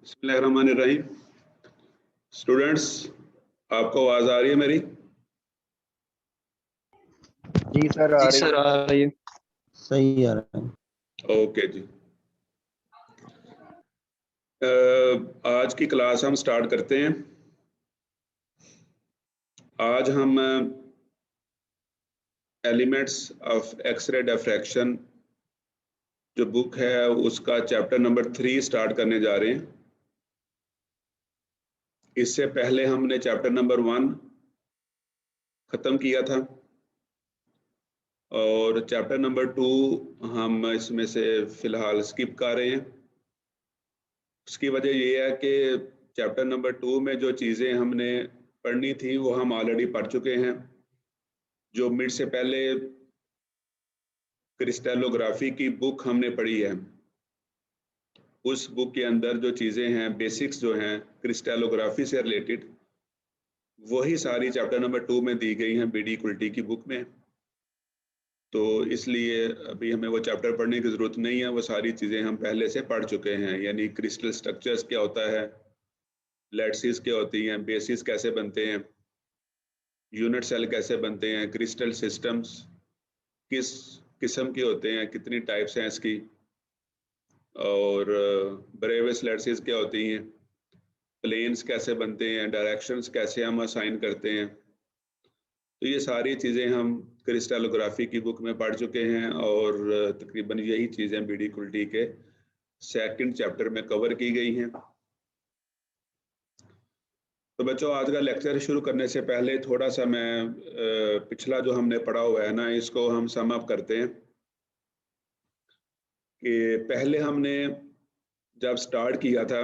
बिस्मिल्लाहिर्रहमानिर्रहीम। स्टूडेंट्स, आपको आवाज आ रही है मेरी? जी सर, आ रही है। सही आ रहा है। ओके जी। आज की क्लास हम स्टार्ट करते हैं। आज हम एलिमेंट्स ऑफ एक्सरे डिफ्रैक्शन जो बुक है उसका चैप्टर नंबर 3 स्टार्ट करने जा रहे हैं। इससे पहले हमने चैप्टर नंबर 1 ख़त्म किया था और चैप्टर नंबर 2 हम इसमें से फ़िलहाल स्किप कर रहे हैं। उसकी वजह ये है कि चैप्टर नंबर 2 में जो चीज़ें हमने पढ़नी थी वो हम ऑलरेडी पढ़ चुके हैं। जो मिड से पहले क्रिस्टलोग्राफी की बुक हमने पढ़ी है, उस बुक के अंदर जो चीज़ें हैं, बेसिक्स जो हैं क्रिस्टलोग्राफी से रिलेटेड, वही सारी चैप्टर नंबर 2 में दी गई हैं बीडी कुल्टी की बुक में। तो इसलिए अभी हमें वो चैप्टर पढ़ने की ज़रूरत नहीं है, वो सारी चीज़ें हम पहले से पढ़ चुके हैं। यानी क्रिस्टल स्ट्रक्चर्स क्या होता है, लैटिसेस क्या होती हैं, बेसिस कैसे बनते हैं, यूनिट सेल कैसे बनते हैं, क्रिस्टल सिस्टम्स किस किस्म के होते हैं, कितनी टाइप्स हैं इसकी, और ब्रेविस लैटिसेस क्या होती हैं, प्लेन्स कैसे बनते हैं, डायरेक्शंस कैसे हम असाइन करते हैं। तो ये सारी चीज़ें हम क्रिस्टलोग्राफी की बुक में पढ़ चुके हैं और तकरीबन यही चीज़ें बीडी कुल्टी के सेकंड चैप्टर में कवर की गई हैं। तो बच्चों, आज का लेक्चर शुरू करने से पहले थोड़ा सा मैं पिछला जो हमने पढ़ा हुआ है ना, इसको हम सम अप करते हैं कि पहले हमने जब स्टार्ट किया था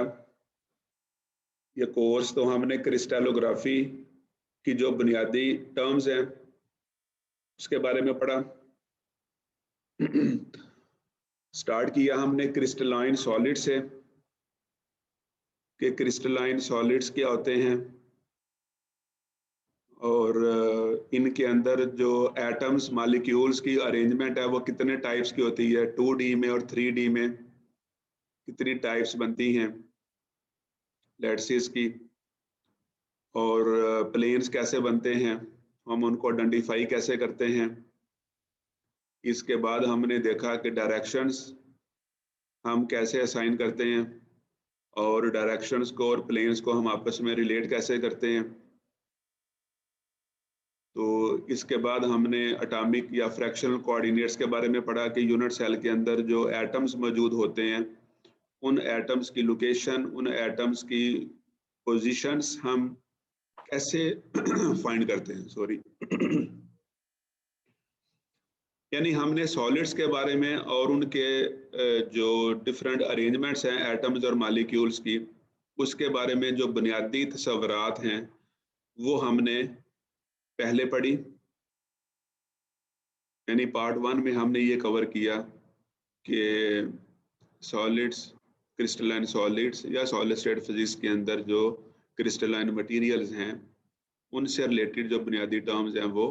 ये कोर्स, तो हमने क्रिस्टलोग्राफी की जो बुनियादी टर्म्स हैं उसके बारे में पढ़ा। स्टार्ट किया हमने क्रिस्टलाइन सॉलिड से कि क्रिस्टलाइन सॉलिड्स क्या होते हैं और इनके अंदर जो एटम्स मॉलिक्यूल्स की अरेंजमेंट है वो कितने टाइप्स की होती है, 2D में और 3D में कितनी टाइप्स बनती हैं लैटिसेस की, और प्लेन्स कैसे बनते हैं, हम उनको आइडेंटिफाई कैसे करते हैं। इसके बाद हमने देखा कि डायरेक्शंस हम कैसे असाइन करते हैं और डायरेक्शंस को और प्लेन्स को हम आपस में रिलेट कैसे करते हैं। तो इसके बाद हमने एटॉमिक या फ्रैक्शनल कोऑर्डिनेट्स के बारे में पढ़ा कि यूनिट सेल के अंदर जो एटम्स मौजूद होते हैं उन एटम्स की लोकेशन, उन एटम्स की पोजीशंस हम कैसे फाइंड करते हैं। यानी हमने सॉलिड्स के बारे में और उनके जो डिफरेंट अरेंजमेंट्स हैं एटम्स और मॉलिक्यूल्स की, उसके बारे में जो बुनियादी तस्वुरात हैं वो हमने पहले पढ़ी। यानी पार्ट 1 में हमने ये कवर किया कि सॉलिड्स, क्रिस्टलाइन सॉलिड्स या सॉलिड स्टेट फिजिक्स के अंदर जो क्रिस्टलाइन मटेरियल्स हैं उनसे रिलेटेड जो बुनियादी टर्म्स हैं वो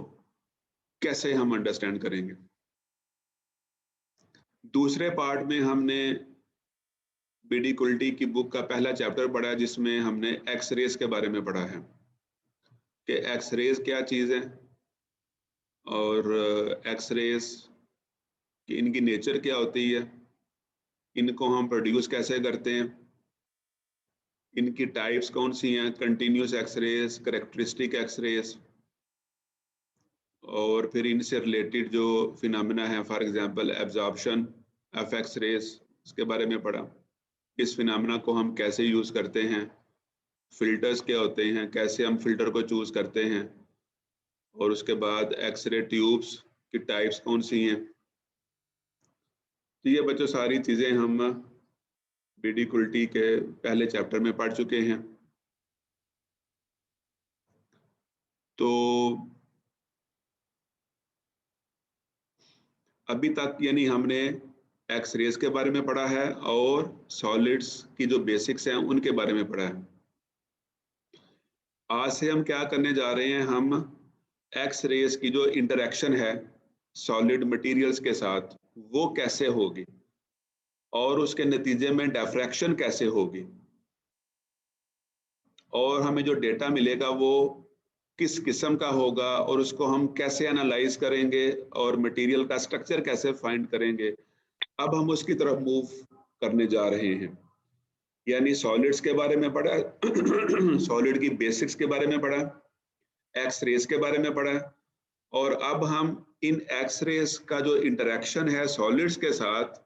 कैसे हम अंडरस्टैंड करेंगे। दूसरे पार्ट में हमने बीडी कुल्टी की बुक का पहला चैप्टर पढ़ा जिसमें हमने एक्स रेज के बारे में पढ़ा है कि एक्स रेज क्या चीज़ है और एक्स रेज की इनकी नेचर क्या होती है, इनको हम प्रोड्यूस कैसे करते हैं, इनकी टाइप्स कौन सी हैं, continuous X rays, characteristic X rays, और फिर इनसे रिलेटेड जो फिनोमेना है, for example absorption of X rays, उसके बारे में पढ़ा। इस फिनोमेना को हम कैसे यूज़ करते हैं, फिल्टर्स क्या होते हैं, कैसे हम फिल्टर को चूज़ करते हैं, और उसके बाद एक्सरे ट्यूब्स की टाइप्स कौन सी हैं। तो ये बच्चों सारी चीज़ें हम बीडी कुल्टी के पहले चैप्टर में पढ़ चुके हैं। तो अभी तक यानी हमने एक्स रेज के बारे में पढ़ा है और सॉलिड्स की जो बेसिक्स हैं उनके बारे में पढ़ा है। आज से हम क्या करने जा रहे हैं, हम एक्स रेज की जो इंटरेक्शन है सॉलिड मटेरियल्स के साथ वो कैसे होगी और उसके नतीजे में डिफ्रैक्शन कैसे होगी, और हमें जो डेटा मिलेगा वो किस किस्म का होगा और उसको हम कैसे एनालाइज करेंगे और मटेरियल का स्ट्रक्चर कैसे फाइंड करेंगे, अब हम उसकी तरफ मूव करने जा रहे हैं। यानी सॉलिड्स के बारे में पढ़ा, सॉलिड की बेसिक्स के बारे में पढ़ा, एक्स रेज के बारे में पढ़ा, और अब हम इन एक्स रेज का जो इंटरेक्शन है सॉलिड्स के साथ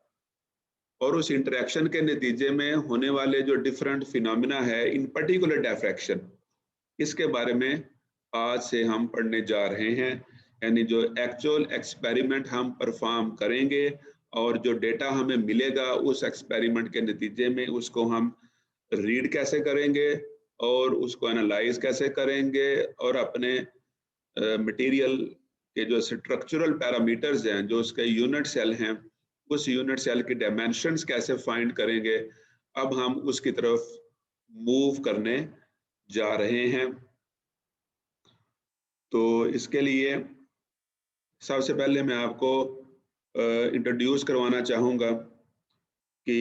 और उस इंटरेक्शन के नतीजे में होने वाले जो डिफरेंट फिनोमिना है, इन पर्टिकुलर डिफ्रैक्शन, इसके बारे में आज से हम पढ़ने जा रहे हैं। यानी जो एक्चुअल एक्सपेरिमेंट हम परफॉर्म करेंगे और जो डेटा हमें मिलेगा उस एक्सपेरिमेंट के नतीजे में, उसको हम रीड कैसे करेंगे और उसको एनालाइज कैसे करेंगे और अपने मटेरियल के जो स्ट्रक्चरल पैरामीटर्स हैं, जो उसके यूनिट सेल हैं, उस यूनिट सेल की डायमेंशंस कैसे फाइंड करेंगे, अब हम उसकी तरफ मूव करने जा रहे हैं। तो इसके लिए सबसे पहले मैं आपको इंट्रोड्यूस करवाना चाहूँगा कि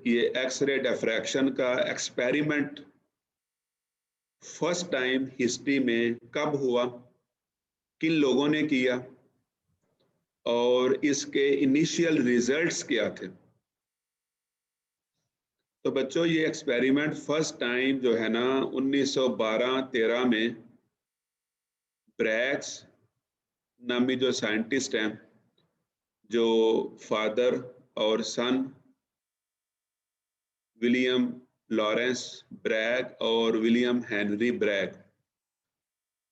ये एक्सरे डिफ्रैक्शन का एक्सपेरिमेंट फर्स्ट टाइम हिस्ट्री में कब हुआ, किन लोगों ने किया और इसके इनिशियल रिजल्ट्स क्या थे। तो बच्चों, ये एक्सपेरिमेंट फर्स्ट टाइम जो है ना 1912-13 में ब्रैग्स नामी जो साइंटिस्ट हैं, जो फादर और सन विलियम लॉरेंस ब्रैग और विलियम हेनरी ब्रैग,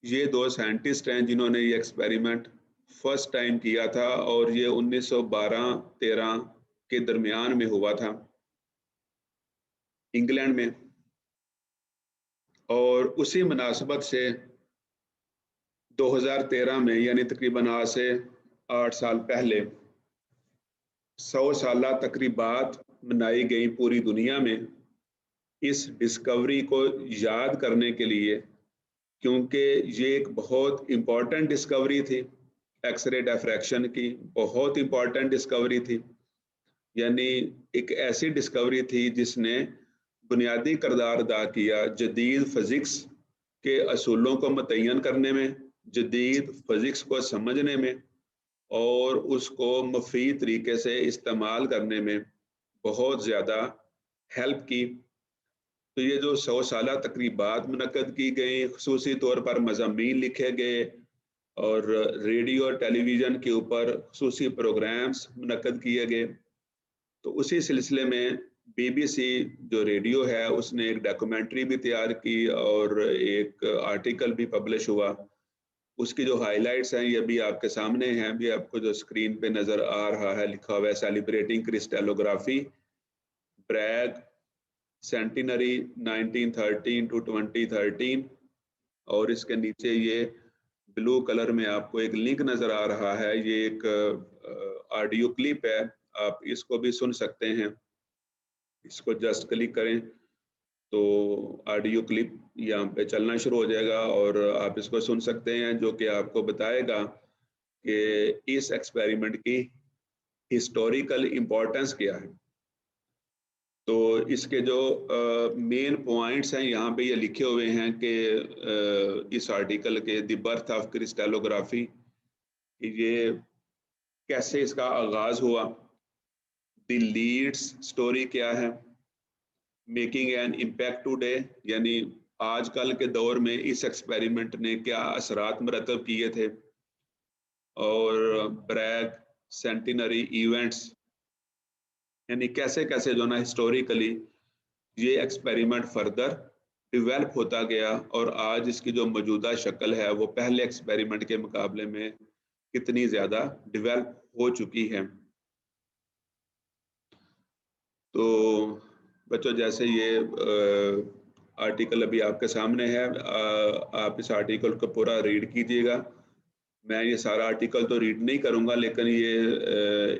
ये दो साइंटिस्ट हैं जिन्होंने ये एक्सपेरिमेंट फर्स्ट टाइम किया था और ये 1912-13 के दरमियान में हुआ था इंग्लैंड में। और उसी मुनासबत से 2013 में, यानी तकरीबन आज से 8 साल पहले, 100 साला तकरीबात मनाई गई पूरी दुनिया में इस डिस्कवरी को याद करने के लिए, क्योंकि ये एक बहुत इम्पॉर्टेंट डिस्कवरी थी। एक्सरे डिफ्रैक्शन की बहुत इम्पॉर्टेंट डिस्कवरी थी, यानी एक ऐसी डिस्कवरी थी जिसने बुनियादी किरदार अदा किया जदीद फिजिक्स के असूलों को मुतय्यन करने में, जदीद फिजिक्स को समझने में और उसको मुफीद तरीके से इस्तेमाल करने में बहुत ज़्यादा हेल्प की। तो ये जो 100 साला तकरीबात मुनक्कद की गई, खुसूसी तौर पर मज़ामीन लिखे गए और रेडियो और टेलीविज़न के ऊपर खुसूसी प्रोग्राम्स मुनक्कद किए गए, तो उसी सिलसिले में BBC जो रेडियो है उसने एक डॉक्यूमेंट्री भी तैयार की और एक आर्टिकल भी पब्लिश हुआ। उसकी जो हाइलाइट्स हैं ये भी आपके सामने हैं, भी आपको जो स्क्रीन पे नज़र आ रहा है, लिखा हुआ है celebrating crystallography Bragg centenary 1913 to 2013, और इसके नीचे ये ब्लू कलर में आपको एक लिंक नज़र आ रहा है, ये एक ऑडियो क्लिप है, आप इसको भी सुन सकते हैं। इसको जस्ट क्लिक करें तो ऑडियो क्लिप यहाँ पे चलना शुरू हो जाएगा और आप इसको सुन सकते हैं, जो कि आपको बताएगा कि इस एक्सपेरिमेंट की हिस्टोरिकल इम्पोर्टेंस क्या है। तो इसके जो मेन पॉइंट्स हैं यहाँ पे ये लिखे हुए हैं कि इस आर्टिकल के द बर्थ ऑफ क्रिस्टलोग्राफी, ये कैसे इसका आगाज हुआ, द लीड्स स्टोरी क्या है, मेकिंग एन इम्पैक्ट टुडे, यानी आजकल के दौर में इस एक्सपेरिमेंट ने क्या असरात मरतब किए थे, और ब्रैग सेंटिनरी इवेंट्स, यानी कैसे कैसे जो ना हिस्टोरिकली ये एक्सपेरिमेंट फर्दर डिवेल्प होता गया और आज इसकी जो मौजूदा शक्ल है वो पहले एक्सपेरिमेंट के मुकाबले में कितनी ज़्यादा डिवेल्प हो चुकी है। तो बच्चों, जैसे ये आर्टिकल अभी आपके सामने है, आप इस आर्टिकल को पूरा रीड कीजिएगा। मैं ये सारा आर्टिकल तो रीड नहीं करूँगा, लेकिन ये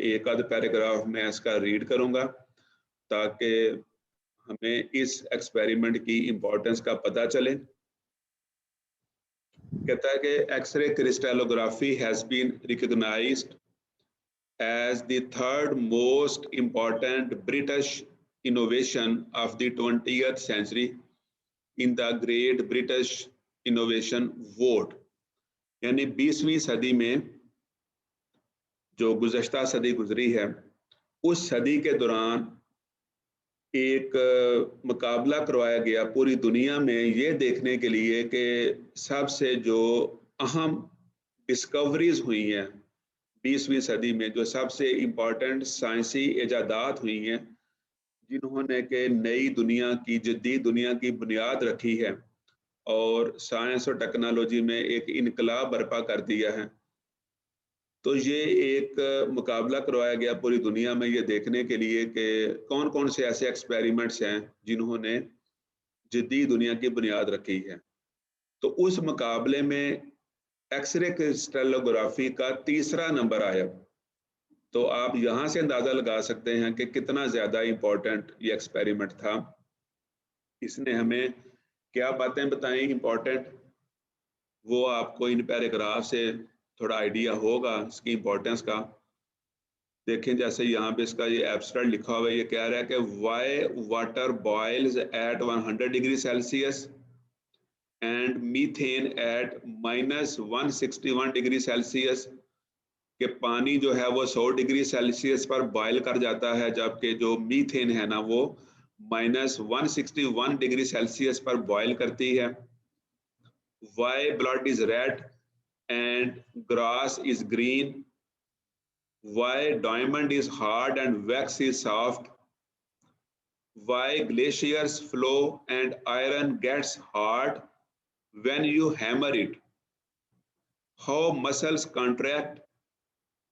एक आध पैराग्राफ मैं इसका रीड करूँगा ताकि हमें इस एक्सपेरिमेंट की इम्पोर्टेंस का पता चले। कहता है कि X ray crystallography has been recognised as the third most important British innovation of the 20th century, in the great British innovation vote. यानी 20वीं सदी में जो गुज़श्ता सदी गुजरी है, उस सदी के दौरान एक मुकाबला करवाया गया पूरी दुनिया में ये देखने के लिए कि सबसे जो अहम डिस्कवरीज हुई हैं 20वीं सदी में, जो सबसे इम्पोर्टेंट साइंसी इजादात हुई हैं, जिन्होंने के नई दुनिया की, जदीद दुनिया की बुनियाद रखी है और साइंस और टेक्नोलॉजी में एक इनकलाब बर्पा कर दिया है। तो ये एक मुकाबला करवाया गया पूरी दुनिया में ये देखने के लिए कि कौन कौन से ऐसे एक्सपेरिमेंट्स हैं जिन्होंने जदीद दुनिया की बुनियाद रखी है। तो उस मुकाबले में एक्सरे क्रिस्टलोग्राफी का 3रा नंबर आया। तो आप यहाँ से अंदाज़ा लगा सकते हैं कि कितना ज़्यादा इम्पोर्टेंट ये एक्सपेरिमेंट था। इसने हमें क्या बातें बताई इम्पोर्टेंट, वो आपको इन पैराग्राफ से थोड़ा आइडिया होगा इसकी इम्पोर्टेंस का। देखें जैसे यहाँ पे इसका ये एब्स्ट्रैक्ट लिखा हुआ है, ये कह रहा है कि why water boils at 100 degree Celsius and methane at -161 degree Celsius, कि पानी जो है वो 100 डिग्री सेल्सियस पर बॉयल कर जाता है, जबकि जो मीथेन है ना वो -161 डिग्री सेल्सियस पर बॉयल करती है। Why blood is red and grass is green, why diamond is hard and wax is soft, why glaciers flow and iron gets hard when you hammer it, how muscles contract,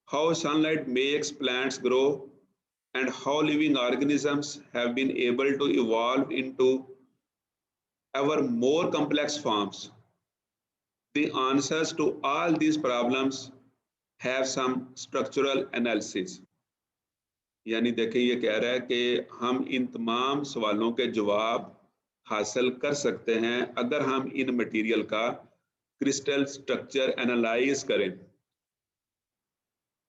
how sunlight makes plants grow, and how living organisms have been able to evolve into ever more complex forms. The answers to all these problems have some structural analysis। यानी देखिए ये कह रहा है कि हम इन तमाम सवालों के जवाब हासिल कर सकते हैं अगर हम इन मटेरियल का क्रिस्टल स्ट्रक्चर एनालाइज करें।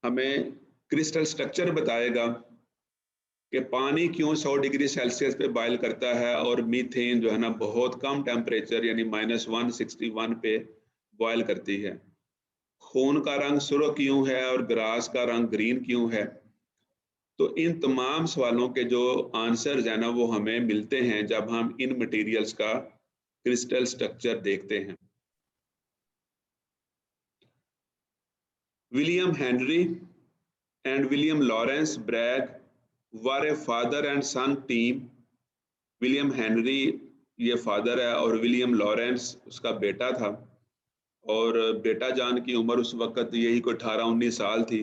हमें क्रिस्टल स्ट्रक्चर बताएगा कि पानी क्यों 100 डिग्री सेल्सियस पे बॉयल करता है और मीथेन जो है ना बहुत कम टेम्परेचर यानी -161 पे बॉयल करती है। खून का रंग सुर्ख क्यों है और ग्रास का रंग ग्रीन क्यों है। तो इन तमाम सवालों के जो आंसर्स हैं ना वो हमें मिलते हैं जब हम इन मटेरियल्स का क्रिस्टल स्ट्रक्चर देखते हैं। William Henry and William Lawrence Bragg were a father and son team. William Henry ये फादर है और विलियम लॉरेंस उसका बेटा था, और बेटा जान की उम्र उस वक्त यही कोई 18-19 साल थी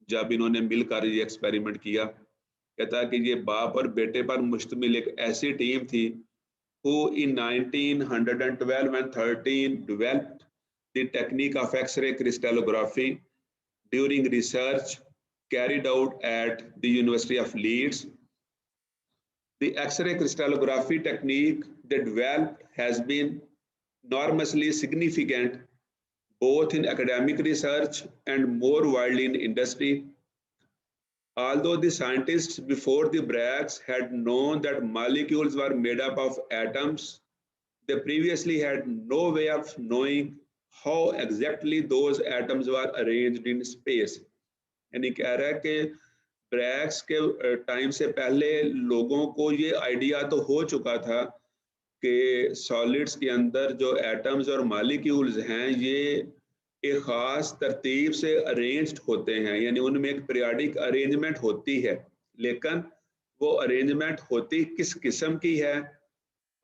जब इन्होंने मिलकर ये एक्सपेरिमेंट किया। कहता है कि ये बाप और बेटे पर मुश्तमिल एक ऐसी टीम थी who in 1912 and 13 developed the technique of X-ray crystallography during research carried out at the University of Leeds. The X-ray crystallography technique they developed has been enormously significant both in academic research and more widely in industry. Although the scientists before the Braggs had known that molecules were made up of atoms, they previously had no way of knowing how exactly those atoms were arranged in space. यानी कह रहा है कि Bragg's के time से पहले लोगों को ये आइडिया तो हो चुका था कि सॉलिड्स के अंदर जो एटम्स और मॉलिक्यूल्स हैं ये एक ख़ास तरतीब से अरेंज्ड होते हैं, यानी उनमें एक पीरियाडिक अरेंजमेंट होती है, लेकिन वो अरेंजमेंट होती किस किस्म की है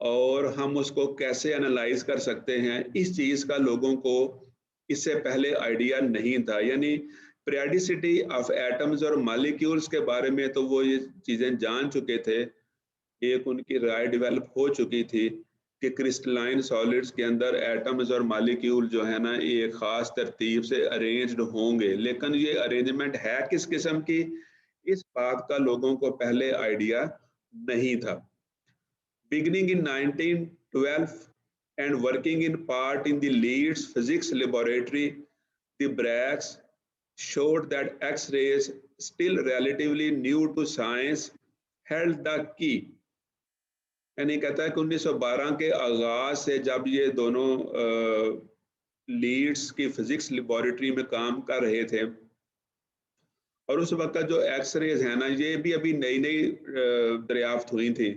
और हम उसको कैसे एनालाइज कर सकते हैं, इस चीज़ का लोगों को इससे पहले आइडिया नहीं था। यानी पीरियडिसिटी ऑफ एटम्स और मॉलिक्यूल्स के बारे में तो वो ये चीज़ें जान चुके थे, एक उनकी राय डेवलप हो चुकी थी कि क्रिस्टलाइन सॉलिड्स के अंदर एटम्स और मॉलिक्यूल जो है ना ये खास तरतीब से अरेंज्ड होंगे, लेकिन ये अरेंजमेंट है किस किस्म की, इस बात का लोगों को पहले आइडिया नहीं था। Beginning in 1912 and working in part in the Leeds physics laboratory, the Braggs showed that X-rays, still relatively new to science, held the key यानी कहता है कि 1912 के आगाज से जब ये दोनों लीड्स की फिजिक्स लेबोरेटरी में काम कर रहे थे, और उस वक्त जो एक्सरेज है ना, ये भी अभी नई नई दरियाफ्त हुई थी,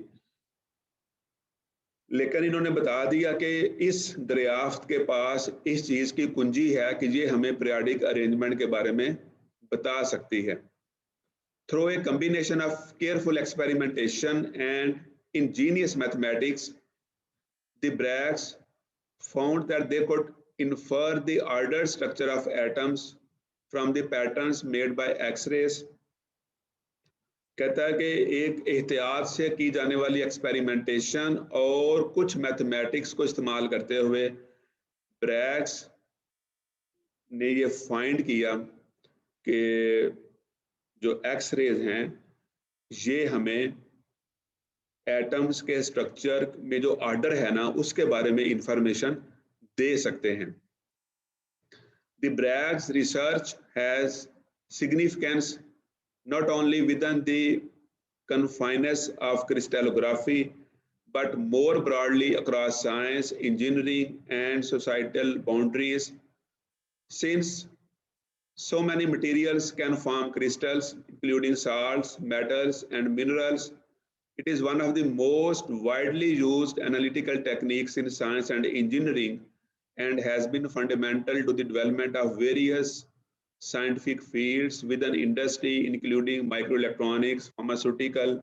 लेकिन इन्होंने बता दिया कि इस दरियाफ्त के पास इस चीज की कुंजी है कि ये हमें पीरियोडिक अरेंजमेंट के बारे में बता सकती है। Through a combination of careful experimentation and ingenious mathematics, the Braggs found that they could infer the ordered structure of atoms from the patterns made by X-rays. कहता है कि एक एहतियात से की जाने वाली एक्सपेरिमेंटेशन और कुछ मैथमेटिक्स को इस्तेमाल करते हुए ब्रैग्स ने ये फाइंड किया कि जो एक्स-रेज हैं ये हमें एटम्स के स्ट्रक्चर में जो ऑर्डर है ना, उसके बारे में इंफॉर्मेशन दे सकते हैं। The Bragg's research has significance not only within the confines of crystallography, but more broadly across science, engineering, and societal boundaries. Since so many materials can form crystals, including salts, metals, and minerals, it is one of the most widely used analytical techniques in science and engineering, and has been fundamental to the development of various scientific fields within industry, including microelectronics, pharmaceutical,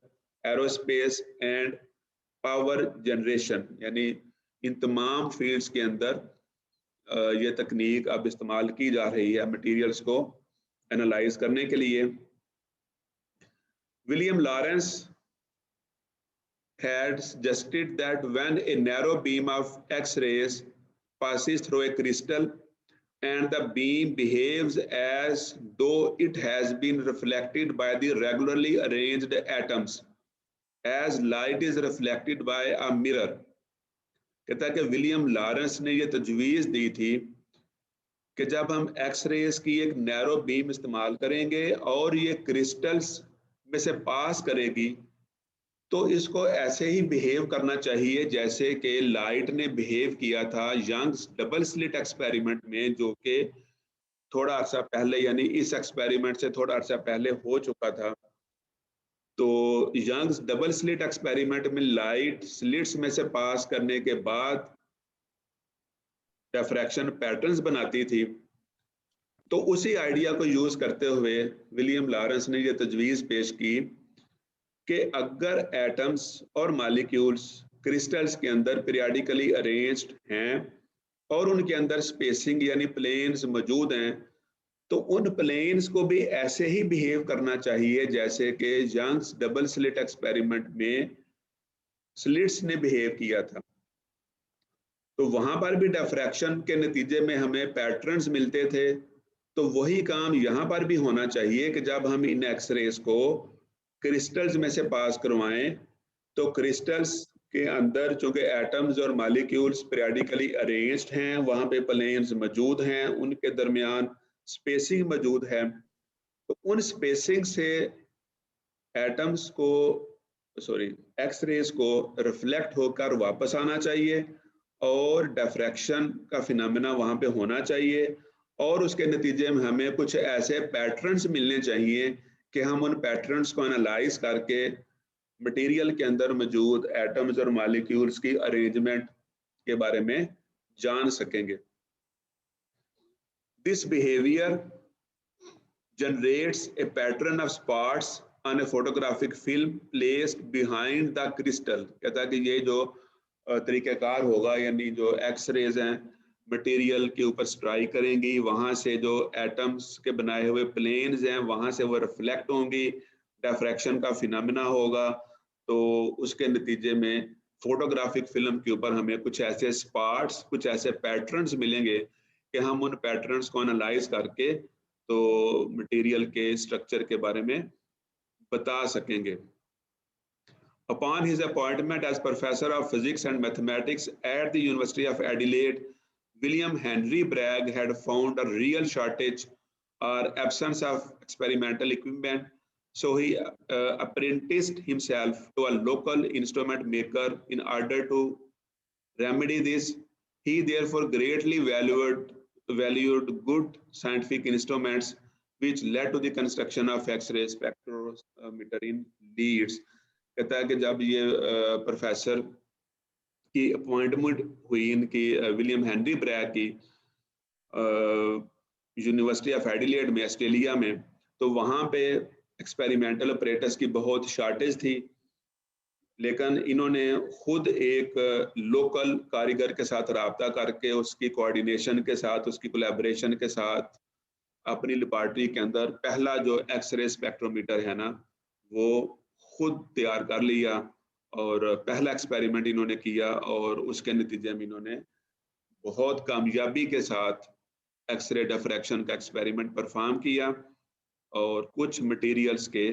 aerospace, and power generation. यानी इन तमाम fields के अंदर ये तकनीक अब इस्तेमाल की जा रही है मटेरियल्स को एनालाइज करने के लिए। William Lawrence had suggested that when a narrow beam of X-rays passes through a crystal and the beam behaves as though it has been reflected by the regularly arranged atoms, as light is reflected by a mirror. कहता है कि William Lawrence ने ये तजवीज़ दी थी कि जब हम एक्स-रेज की एक नैरो बीम इस्तेमाल करेंगे और ये क्रिस्टल्स में से पास करेगी, तो इसको ऐसे ही बिहेव करना चाहिए जैसे कि लाइट ने बिहेव किया था यंग्स डबल स्लिट एक्सपेरिमेंट में, जो कि थोड़ा अर्सा पहले, यानी इस एक्सपेरिमेंट से थोड़ा अर्सा पहले हो चुका था। तो यंग्स डबल स्लिट एक्सपेरिमेंट में लाइट स्लिट्स में से पास करने के बाद डिफ्रैक्शन पैटर्न्स बनाती थी। तो उसी आइडिया को यूज करते हुए विलियम लॉरेंस ने यह तजवीज़ पेश की कि अगर एटम्स और मॉलिक्यूल्स क्रिस्टल्स के अंदर पीरियडिकली अरेंज्ड हैं और उनके अंदर स्पेसिंग यानी प्लेन्स मौजूद हैं, तो उन प्लेन्स को भी ऐसे ही बिहेव करना चाहिए जैसे कि यंग्स डबल स्लिट एक्सपेरिमेंट में स्लिट्स ने बिहेव किया था। तो वहां पर भी डिफ्रैक्शन के नतीजे में हमें पैटर्न्स मिलते थे, तो वही काम यहाँ पर भी होना चाहिए कि जब हम इन एक्सरेज को क्रिस्टल्स में से पास करवाएं, तो क्रिस्टल्स के अंदर चूंकि एटम्स और मॉलिक्यूल्स पीरियडिकली अरेंज्ड हैं, वहां पे प्लेन्स मौजूद हैं, उनके दरमियान स्पेसिंग मौजूद है, तो उन स्पेसिंग से एटम्स को एक्सरेज को रिफ्लेक्ट होकर वापस आना चाहिए और डिफ्रैक्शन का फिनोमेना वहां पे होना चाहिए, और उसके नतीजे में हमें कुछ ऐसे पैटर्न्स मिलने चाहिए कि हम उन पैटर्न्स को एनालाइज करके मटेरियल के अंदर मौजूद एटम्स और मॉलिक्यूल्स की अरेंजमेंट के बारे में जान सकेंगे। This behavior generates a pattern of spots on a photographic film placed behind the crystal. कहता है कि ये जो तरीक़ाकार होगा, यानी जो एक्सरेज हैं मटेरियल के ऊपर स्ट्राइक करेंगी, वहां से जो एटम्स के बनाए हुए प्लेन्स हैं वहां से वो रिफ्लेक्ट होंगी, डिफ्रैक्शन का फिनोमेना होगा, तो उसके नतीजे में फोटोग्राफिक फिल्म के ऊपर हमें कुछ ऐसे स्पॉट्स, कुछ ऐसे पैटर्न्स मिलेंगे कि हम उन पैटर्न्स को एनालाइज करके तो मटेरियल के स्ट्रक्चर के बारे में बता सकेंगे। Upon his appointment as professor of physics and mathematics at the University of Adelaide, William Henry Bragg had found a real shortage or absence of experimental equipment So he apprenticed himself to a local instrument maker in order to remedy this. He therefore greatly valued good scientific instruments, which led to the construction of X-ray spectrometer in Leeds. कहता है कि जब ये professor की appointment हुई इनकी William Henry Bragg की university of Adelaide में ऑस्ट्रेलिया में, तो वहाँ पे एक्सपेरिमेंटल ऑपरेटर्स की बहुत शॉर्टेज थी, लेकिन इन्होंने खुद एक लोकल कारीगर के साथ राब्ता करके उसकी कोऑर्डिनेशन के साथ, उसकी कोलैबोरेशन के साथ अपनी लेबॉरेटरी के अंदर पहला जो एक्सरे स्पेक्ट्रोमीटर है ना वो खुद तैयार कर लिया और पहला एक्सपेरिमेंट इन्होंने किया और उसके नतीजे में इन्होंने बहुत कामयाबी के साथ एक्सरे डिफ्रैक्शन का एक्सपेरिमेंट परफॉर्म किया और कुछ मटेरियल्स के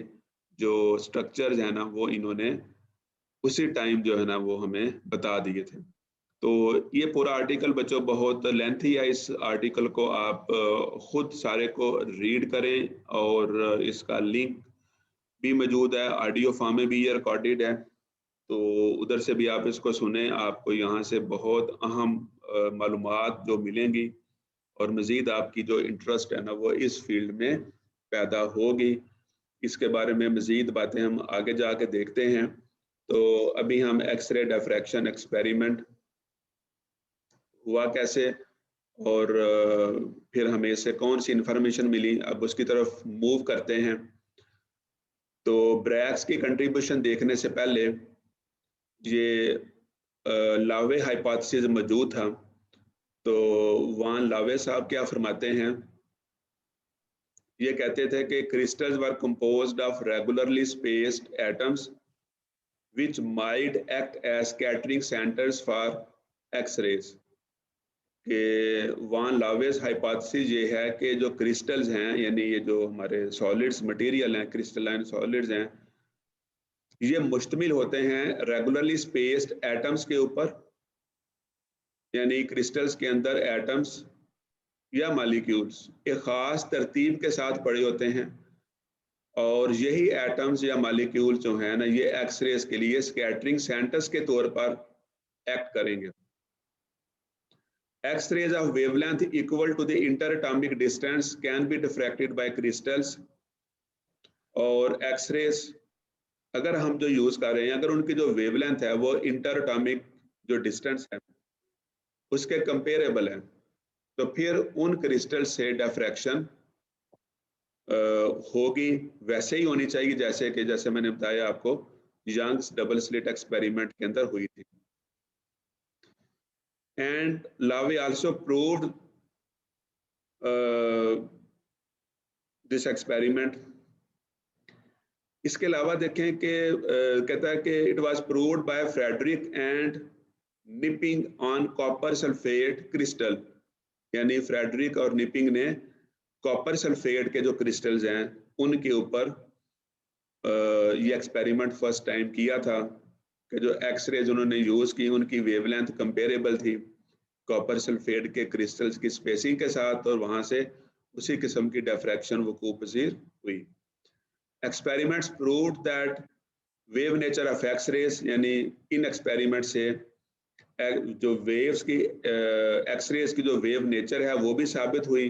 जो स्ट्रक्चर्स हैं ना वो इन्होंने उसी टाइम जो है ना वो हमें बता दिए थे। तो ये पूरा आर्टिकल बच्चों बहुत लेंथी है, इस आर्टिकल को आप खुद सारे को रीड करें और इसका लिंक भी मौजूद है, ऑडियो फॉर्म में भी ये रिकॉर्डेड है, तो उधर से भी आप इसको सुने, आपको यहाँ से बहुत अहम मालूमात जो मिलेंगी और मज़ीद आपकी जो इंटरेस्ट है ना वो इस फील्ड में पैदा होगी। इसके बारे में मज़ीद बातें हम आगे जाके देखते हैं। तो अभी हम एक्सरे डिफ्रैक्शन एक्सपेरिमेंट हुआ कैसे और फिर हमें इससे कौन सी इंफॉर्मेशन मिली, अब उसकी तरफ मूव करते हैं। तो ब्रैग्स की कंट्रीब्यूशन देखने से पहले ये लावे हाइपोथेसिस मौजूद था, तो वहाँ लावे साहब क्या फरमाते हैं, ये कहते थे कि crystals were composed of regularly spaced atoms which might act as scattering centers for X-rays। के वहाँ लावेस हाइपोथेसिस ये है कि जो क्रिस्टल्स हैं यानी ये जो हमारे सॉलिड्स मटेरियल हैं, क्रिस्टलाइन सॉलिड्स हैं, ये मुश्तमिल होते हैं रेगुलरली स्पेस्ड एटम्स के ऊपर, यानी क्रिस्टल्स के अंदर एटम्स या मॉलिक्यूल्स एक ख़ास तरतीब के साथ पड़े होते हैं और यही एटम्स या मॉलिक्यूल जो है ना ये एक्सरेज के लिए स्कैटरिंग सेंटर्स के तौर पर एक्ट करेंगे। X-rays of wavelength equal to the interatomic distance can be diffracted by crystals। और X-rays अगर हम जो यूज कर रहे हैं अगर उनकी जो वेवलेंथ है वो इंटरएटॉमिक जो डिस्टेंस है उसके कंपेरेबल है, तो फिर उन क्रिस्टल से डिफ्रैक्शन होगी, वैसे ही होनी चाहिए जैसे मैंने बताया आपको यंग्स डबल स्लिट एक्सपेरिमेंट के अंदर हुई थी। एंड लावे आल्सो प्रूव्ड दिस एक्सपेरिमेंट। इसके अलावा देखें कि कहता है कि it was proved by Friedrich and Knipping on copper sulphate crystal, यानी फ्रेडरिक और निपिंग ने कॉपर सल्फेट के जो क्रिस्टल्स हैं उनके ऊपर ये एक्सपेरिमेंट फर्स्ट टाइम किया था कि जो एक्सरेज उन्होंने यूज की उनकी वेवलेंथ कंपेरेबल थी कॉपर सल्फेट के क्रिस्टल्स की स्पेसिंग के साथ और वहां से उसी किस्म की डिफ्रैक्शन वकूअ पज़ीर हुई। Experiments proved that wave nature of X rays, यानी इन एक्सपेरिमेंट से जो वेव्स की एक्सरेज की जो वेव नेचर है वो भी साबित हुई,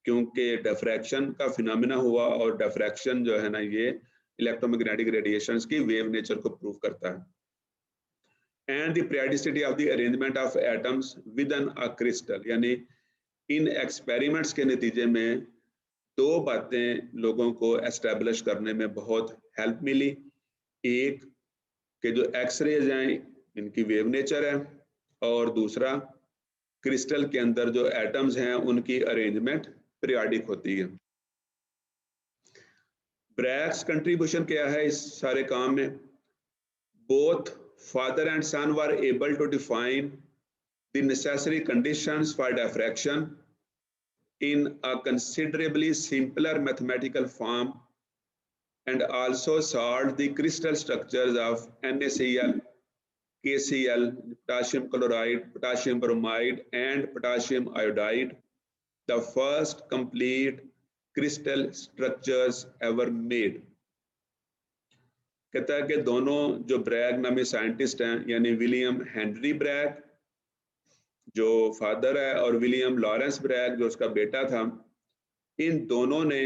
क्योंकि डिफ्रैक्शन का फिनोमेना हुआ और डिफ्रैक्शन जो है ना ये इलेक्ट्रोमैग्नेटिक रेडिएशंस की वेव नेचर को प्रूव करता है। And the periodicity of the arrangement of atoms within a crystal, यानी इन एक्सपेरिमेंट्स के नतीजे में दो बातें लोगों को एस्टेब्लिश करने में बहुत हेल्प मिली। एक कि जो एक्सरेज हैं इनकी वेव नेचर है और दूसरा क्रिस्टल के अंदर जो एटम्स हैं उनकी अरेंजमेंट पीरियोडिक होती है। ब्रैग्स कंट्रीब्यूशन क्या है इस सारे काम में? Both father and son were able to define the necessary conditions for diffraction in a considerably simpler mathematical form and also solved the crystal structures of NaCl, KCl, potassium chloride, potassium bromide and potassium iodide, the first complete crystal structures ever made। कहता है कि दोनों जो Bragg नामी scientist हैं, यानी William Henry Bragg जो father है और विलियम लॉरेंस ब्रैग जो उसका बेटा था, इन दोनों ने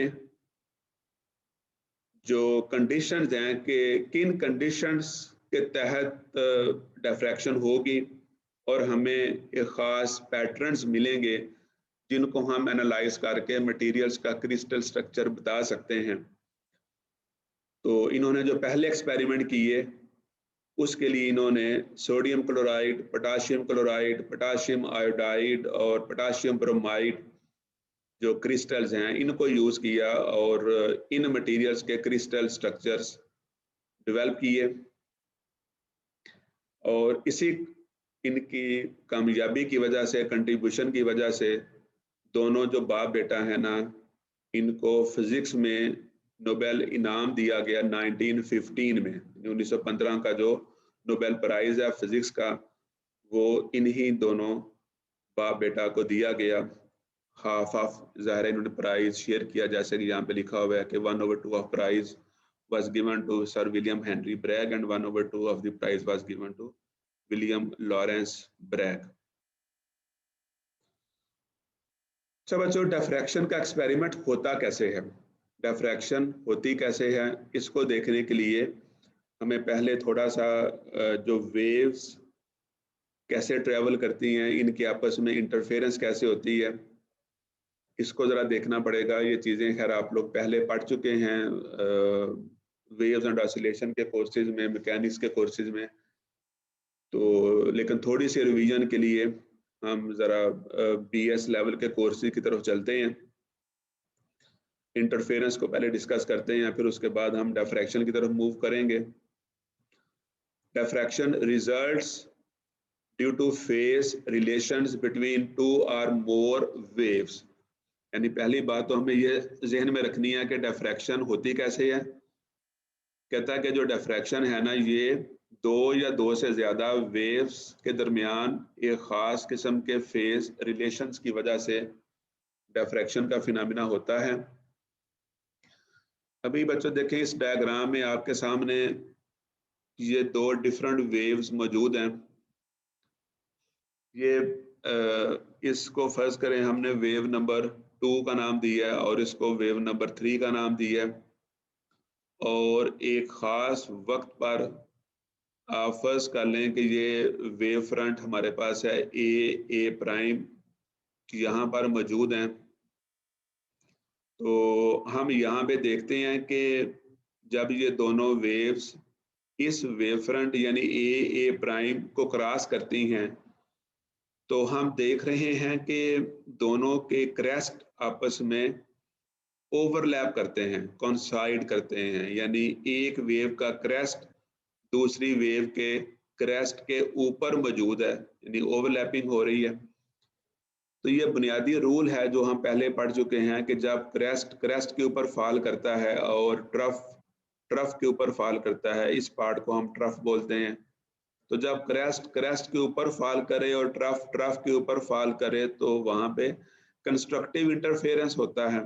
जो कंडीशंस हैं कि किन कंडीशंस के तहत डिफ्रैक्शन होगी और हमें एक ख़ास पैटर्न्स मिलेंगे जिनको हम एनालाइज करके मटेरियल्स का क्रिस्टल स्ट्रक्चर बता सकते हैं। तो इन्होंने जो पहले एक्सपेरिमेंट किए उसके लिए इन्होंने सोडियम क्लोराइड, पोटाशियम आयोडाइड और पोटाशियम ब्रोमाइड जो क्रिस्टल्स हैं इनको यूज़ किया और इन मटेरियल्स के क्रिस्टल स्ट्रक्चर्स डेवलप किए। और इसी इनकी कामयाबी की वजह से, कंट्रीब्यूशन की वजह से दोनों जो बाप बेटा है ना, इनको फिजिक्स में नोबेल इनाम दिया गया 1915 में। 1915 का जो नोबेल प्राइज है फिजिक्स का वो इन्हीं दोनों बाप बेटा को दिया गया। हाफ ऑफ ज़ाहिर इन्होंने प्राइज शेयर किया, जैसे कि यहाँ पे लिखा हुआ है कि 1/2 of prize was given to Sir William Henry Bragg and 1/2 of the prize was given to William Lawrence Bragg। अच्छा बच्चों, डिफ्रैक्शन का एक्सपेरिमेंट होता कैसे है, डिफ्रैक्शन होती कैसे है, इसको देखने के लिए हमें पहले थोड़ा सा जो वेव्स कैसे ट्रेवल करती हैं, इनके आपस में इंटरफेरेंस कैसे होती है, इसको ज़रा देखना पड़ेगा। ये चीज़ें खैर आप लोग पहले पढ़ चुके हैं वेव्स एंड ऑसिलेशन के कोर्सेज में, मैकेनिक्स के कोर्सेज में। तो लेकिन थोड़ी सी रिवीजन के लिए हम ज़रा BS लेवल के कोर्सेज की तरफ चलते हैं। इंटरफेरेंस को पहले डिस्कस करते हैं, फिर उसके बाद हम डिफ्रैक्शन की तरफ मूव करेंगे। Diffraction results due two phase relations between 2 or more waves. यानी पहली बात तो हमें ये जहन में रखनी है कि डिफ्रैक्शन होती कैसे है। कहता है कि जो डिफ्रैक्शन है ना, ये 2 या 2 से ज़्यादा वेव्स के दरमियान एक ख़ास किस्म के फेज रिलेशंस की वजह से डिफ्रैक्शन का फिनोमेना होता है। अभी बच्चों देखें इस डायग्राम में आपके सामने ये 2 डिफरेंट वेव्स मौजूद हैं। ये इसको फर्ज करें हमने वेव नंबर 2 का नाम दिया है और इसको वेव नंबर 3 का नाम दिया है, और एक ख़ास वक्त पर आप फर्ज कर लें कि ये वेव फ्रंट हमारे पास है ए प्राइम यहाँ पर मौजूद हैं। तो हम यहाँ पे देखते हैं कि जब ये दोनों वेव्स इस वेव फ्रंट यानी ए प्राइम को क्रॉस करती हैं तो हम देख रहे हैं कि दोनों के क्रेस्ट आपस में ओवरलैप करते हैं, कॉन्साइड करते हैं, यानी एक वेव का क्रेस्ट दूसरी वेव के क्रेस्ट के ऊपर मौजूद है, यानी ओवरलैपिंग हो रही है। तो ये बुनियादी रूल है जो हम पहले पढ़ चुके हैं कि जब क्रेस्ट के ऊपर फॉल करता है और ट्रफ के ऊपर फॉल करता है, इस पार्ट को हम ट्रफ बोलते हैं। तो जब क्रेस्ट के ऊपर फॉल करे और ट्रफ के ऊपर फॉल करे तो वहाँ पे कंस्ट्रक्टिव इंटरफेरेंस होता है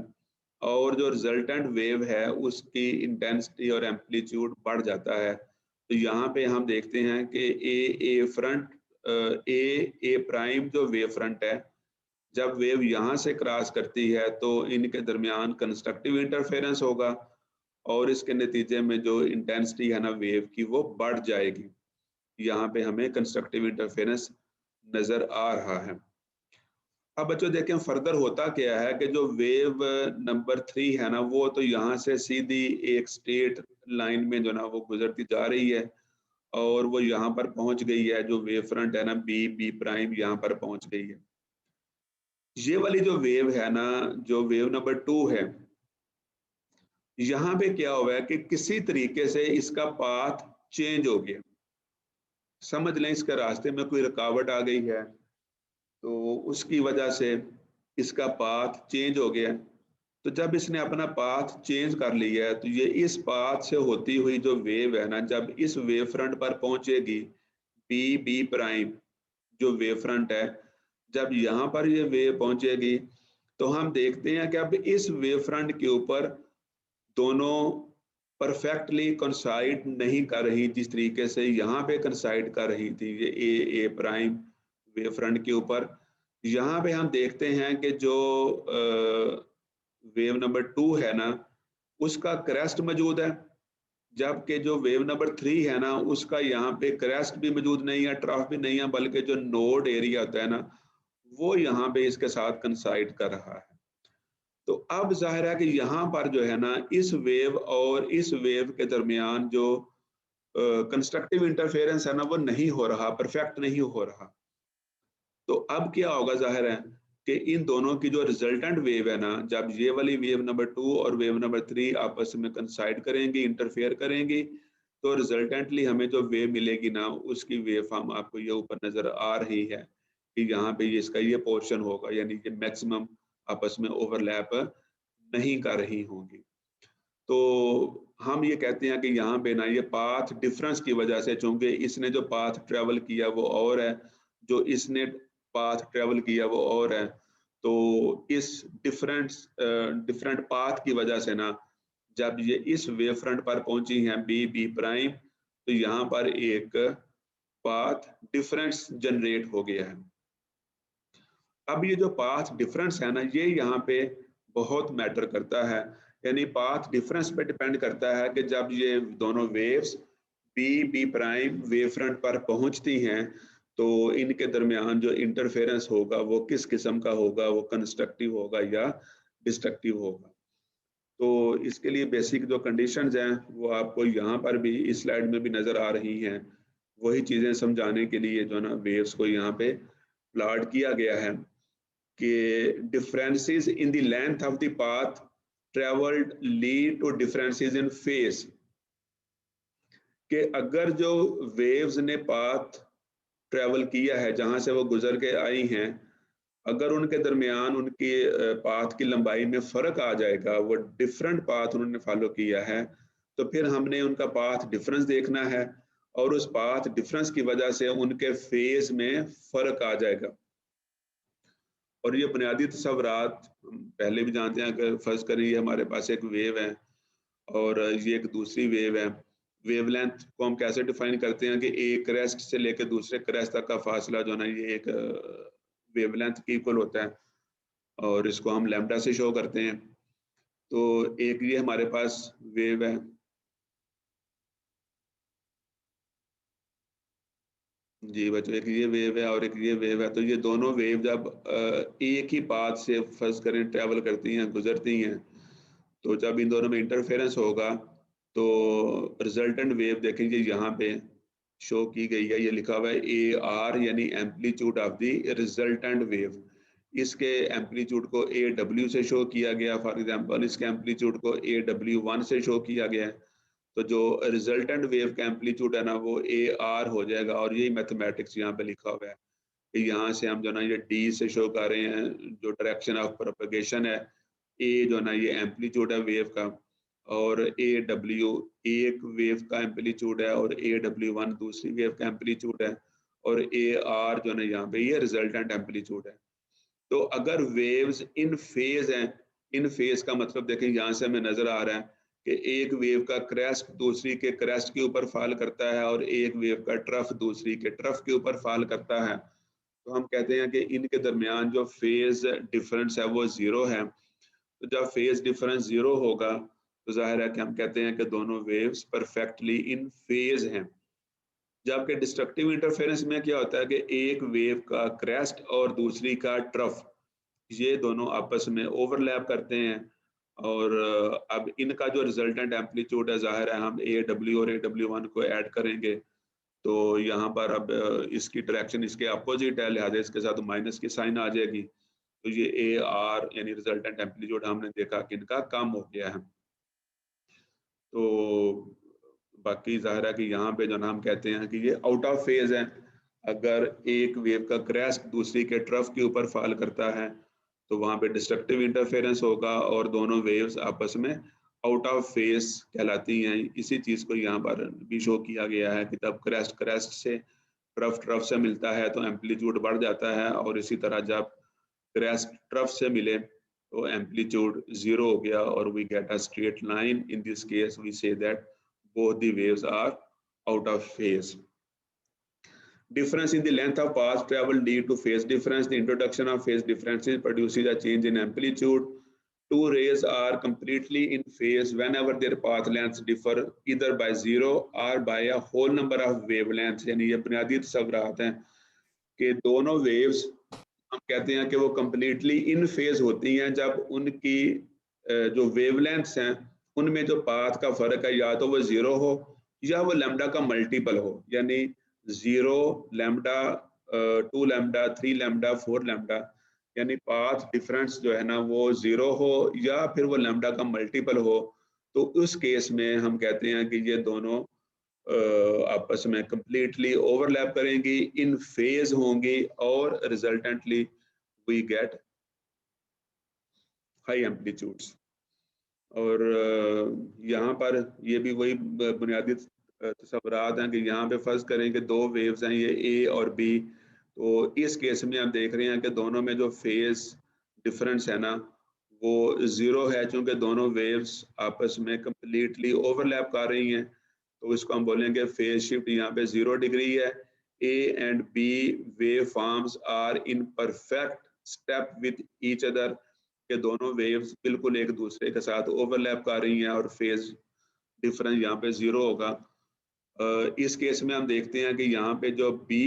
और जो रिजल्टेंट वेव है उसकी इंटेंसिटी और एम्पलीट्यूड बढ़ जाता है। तो यहाँ पे हम देखते हैं कि ए प्राइम जो वेव फ्रंट है, जब वेव यहाँ से क्रॉस करती है तो इनके दरमियान कंस्ट्रक्टिव इंटरफेरेंस होगा और इसके नतीजे में जो इंटेंसिटी है ना वेव की वो बढ़ जाएगी। यहाँ पे हमें कंस्ट्रक्टिव इंटरफेरेंस नजर आ रहा है। अब बच्चों देखें फर्दर होता क्या है कि जो वेव नंबर 3 है ना, वो तो यहाँ से सीधी एक स्ट्रेट लाइन में जो ना वो गुजरती जा रही है और वो यहाँ पर पहुंच गई है, जो वेव फ्रंट है ना बी प्राइम यहाँ पर पहुंच गई है। ये वाली जो वेव है ना, जो वेव नंबर 2 है, यहाँ पे क्या हुआ है कि किसी तरीके से इसका पाथ चेंज हो गया। समझ लें इसके रास्ते में कोई रुकावट आ गई है तो उसकी वजह से इसका पाथ चेंज हो गया। तो जब इसने अपना पाथ चेंज कर लिया है तो ये इस पाथ से होती हुई जो वेव है ना, जब इस वेव फ्रंट पर पहुंचेगी बी प्राइम जो वेव फ्रंट है, जब यहाँ पर ये वेव पहुंचेगी तो हम देखते हैं कि अब इस वेव फ्रंट के ऊपर दोनों परफेक्टली कंसाइड नहीं कर रही जिस तरीके से यहाँ पे कंसाइड कर रही थी ये ए प्राइम वेव फ्रंट के ऊपर। यहाँ पे हम देखते हैं कि जो वेव नंबर 2 है ना उसका क्रेस्ट मौजूद है, जबकि जो वेव नंबर 3 है ना उसका यहाँ पे क्रेस्ट भी मौजूद नहीं है, ट्रफ भी नहीं है, बल्कि जो नोड एरिया होता है ना वो यहाँ पे इसके साथ कंसाइड कर रहा है। तो अब जाहिर है कि यहाँ पर जो है ना इस वेव और इस वेव के दरमियान जो कंस्ट्रक्टिव इंटरफेरेंस है ना वो नहीं हो रहा, परफेक्ट नहीं हो रहा। तो अब क्या होगा, जाहिर है कि इन दोनों की जो रिजल्टेंट वेव है ना, जब ये वाली वेव नंबर 2 और वेव नंबर 3 आपस में कंसाइड करेंगी, इंटरफेयर करेंगी, तो रिजल्टेंटली हमें जो वेव मिलेगी ना उसकी वेव फॉर्म आपको ये ऊपर नजर आ रही है कि यहाँ पे ये इसका ये पोर्शन होगा, यानी कि मैक्सिमम आपस में ओवरलैप नहीं कर रही होंगी। तो हम ये कहते हैं कि यहाँ पे ना ये पाथ डिफरेंस की वजह से, चूंकि इसने जो पाथ ट्रेवल किया वो और है, जो इसने पाथ ट्रेवल किया वो और है, तो इस डिफरेंट पाथ की वजह से ना जब ये इस वेव फ्रंट पर पहुंची हैं बी प्राइम, तो यहाँ पर एक पाथ डिफरेंस जनरेट हो गया है। अब ये जो पाथ डिफरेंस है ना ये यहाँ पे बहुत मैटर करता है, यानी पाथ डिफरेंस पे डिपेंड करता है कि जब ये दोनों waves B prime wave front पर पहुंचती हैं तो इनके दरमियान जो इंटरफेरेंस होगा वो किस किस्म का होगा, वो कंस्ट्रक्टिव होगा या डिस्ट्रक्टिव होगा। तो इसके लिए बेसिक जो कंडीशंस हैं वो आपको यहाँ पर भी इस स्लाइड में भी नजर आ रही हैं। वही चीजें समझाने के लिए जो ना वेव्स को यहाँ पे प्लॉट किया गया है कि differences in the length of the path traveled lead to differences in phase, कि अगर जो वेव्स ने पाथ ट्रेवल किया है जहां से वो गुजर के आई हैं, अगर उनके दरमियान उनकी पाथ की लंबाई में फर्क आ जाएगा, वो डिफरेंट पाथ उन्होंने फॉलो किया है, तो फिर हमने उनका पाथ डिफरेंस देखना है और उस पाथ डिफरेंस की वजह से उनके फेज में फर्क आ जाएगा। और ये बुनियादी तस्वुरात पहले भी जानते हैं। अगर फर्ज करिए हमारे पास एक वेव है और ये एक दूसरी वेव है, वेवलेंथ को हम कैसे डिफाइन करते हैं कि एक क्रेस्ट से लेकर दूसरे क्रेस्ट तक का फासला जो है ना ये एक वेवलेंथ के इक्वल होता है और इसको हम लैम्डा से शो करते हैं। तो एक ये हमारे पास वेव है, जी बच्चों, एक ये वेव है और एक ये वेव है। तो ये दोनों वेव जब एक ही पाथ से फर्ज करें ट्रेवल करती हैं, गुजरती हैं, तो जब इन दोनों में इंटरफेरेंस होगा तो रिजल्टेंट वेव देखेंगे यहाँ पे शो की गई है, ये लिखा हुआ है AR यानी amplitude of the resultant wave. इसके एम्पलीट्यूड को AW से शो किया गया, फॉर एग्जांपल इसके एम्पलीट्यूड को AW1 से शो किया गया है। तो जो रिजल्टेंट वेव का एम्पलीट्यूड है ना वो AR हो जाएगा और यही मैथमेटिक्स यहाँ पे लिखा हुआ है कि यहाँ से हम जो ना ये D से शो कर रहे हैं जो डायरेक्शन ऑफ प्रोपगेशन है, A जो ना ये एम्पलीट्यूड है वेव का, और AW एक वेव का एम्पलीट्यूड है और AW1 दूसरी वेव का एम्पलीट्यूड है और AR जो ना यहाँ पे ये रिजल्टेंट एम्पलीट्यूड है। तो अगर वेव्स इन फेज हैं, इन फेज का मतलब देखें यहाँ से हमें नजर आ रहा है कि एक वेव का क्रेस्ट दूसरी के क्रेस्ट के ऊपर फॉल करता है और एक वेव का ट्रफ दूसरी के ट्रफ के ऊपर फॉल करता है, तो हम कहते हैं कि इनके दरमियान जो फेज डिफरेंस है वो जीरो है। तो जब फेज डिफरेंस जीरो होगा तो जाहिर है कि हम कहते हैं कि दोनों वेव्स परफेक्टली इन फेज हैं। जबकि डिस्ट्रक्टिव इंटरफेरेंस में क्या होता है कि एक वेव का क्रेस्ट और दूसरी का ट्रफ ये दोनों आपस में ओवरलैप करते हैं और अब इनका जो रिजल्टेंट एम्पलीट्यूड है जाहिर है हम AW और AW1 को ऐड करेंगे तो यहाँ पर अब इसकी डायरेक्शन इसके अपोजिट है, लिहाजा इसके साथ माइनस की साइन आ जाएगी। तो ये AR यानी रिजल्टेंट एम्पलीट्यूड हमने देखा कि इनका कम हो गया है। तो बाकी जाहिर है कि यहाँ पे जो ना हम कहते हैं कि ये आउट ऑफ फेज है। अगर एक वेव का क्रेस्ट दूसरी के ट्रफ के ऊपर फॉल करता है तो वहाँ पे डिस्ट्रक्टिव इंटरफेरेंस होगा और दोनों वेव्स आपस में आउट ऑफ फेज कहलाती हैं। इसी चीज़ को यहाँ पर भी शो किया गया है कि तब क्रेस्ट से ट्रफ से मिलता है तो एम्पलीट्यूड बढ़ जाता है और इसी तरह जब क्रेस्ट ट्रफ से मिले तो एम्पलीट्यूड 0 हो गया और we get a straight line. In this case we say that both the waves are out of phase. Difference in the length of path travel lead to phase difference. The introduction of phase differences produces a change in amplitude. Two rays are completely in phase whenever their path lengths differ either by 0 or by a whole number of wavelengths. यानी ये बुनियादी तस्वुरात हैं कि दोनों waves हम कहते हैं कि वो completely in phase होती हैं जब उनकी जो wavelengths हैं उनमें जो पाथ का फर्क है या तो वो 0 हो या वो लैम्डा का मल्टीपल हो, यानी 0 लैम्डा 2 लैम्डा 3 लैम्डा 4 लैम्डा, यानी पाथ डिफरेंस जो है ना वो 0 हो या फिर वो लैम्डा का मल्टीपल हो. तो उस केस में हम कहते हैं कि ये दोनों आपस में कंप्लीटली ओवरलैप करेंगी, इन फेज होंगी और resultantly we get high amplitudes. और यहाँ पर ये भी वही बुनियादी तस्वुरात हैं कि यहाँ पे फर्ज करें कि दो वेव्स हैं ये ए और बी. तो इस केस में हम देख रहे हैं कि दोनों में जो फेज डिफरेंस है ना वो 0 है, चूंकि दोनों वेव्स आपस में कंप्लीटली ओवरलैप कर रही हैं. तो इसको हम बोलेंगे फेज शिफ्ट यहाँ पे 0 डिग्री है. A and B wave forms are in perfect step with each other, के दोनों वेव्स बिल्कुल एक दूसरे के साथ ओवरलैप कर रही हैं और फेज डिफरेंस यहाँ पे 0 होगा. इस केस में हम देखते हैं कि यहाँ पे जो बी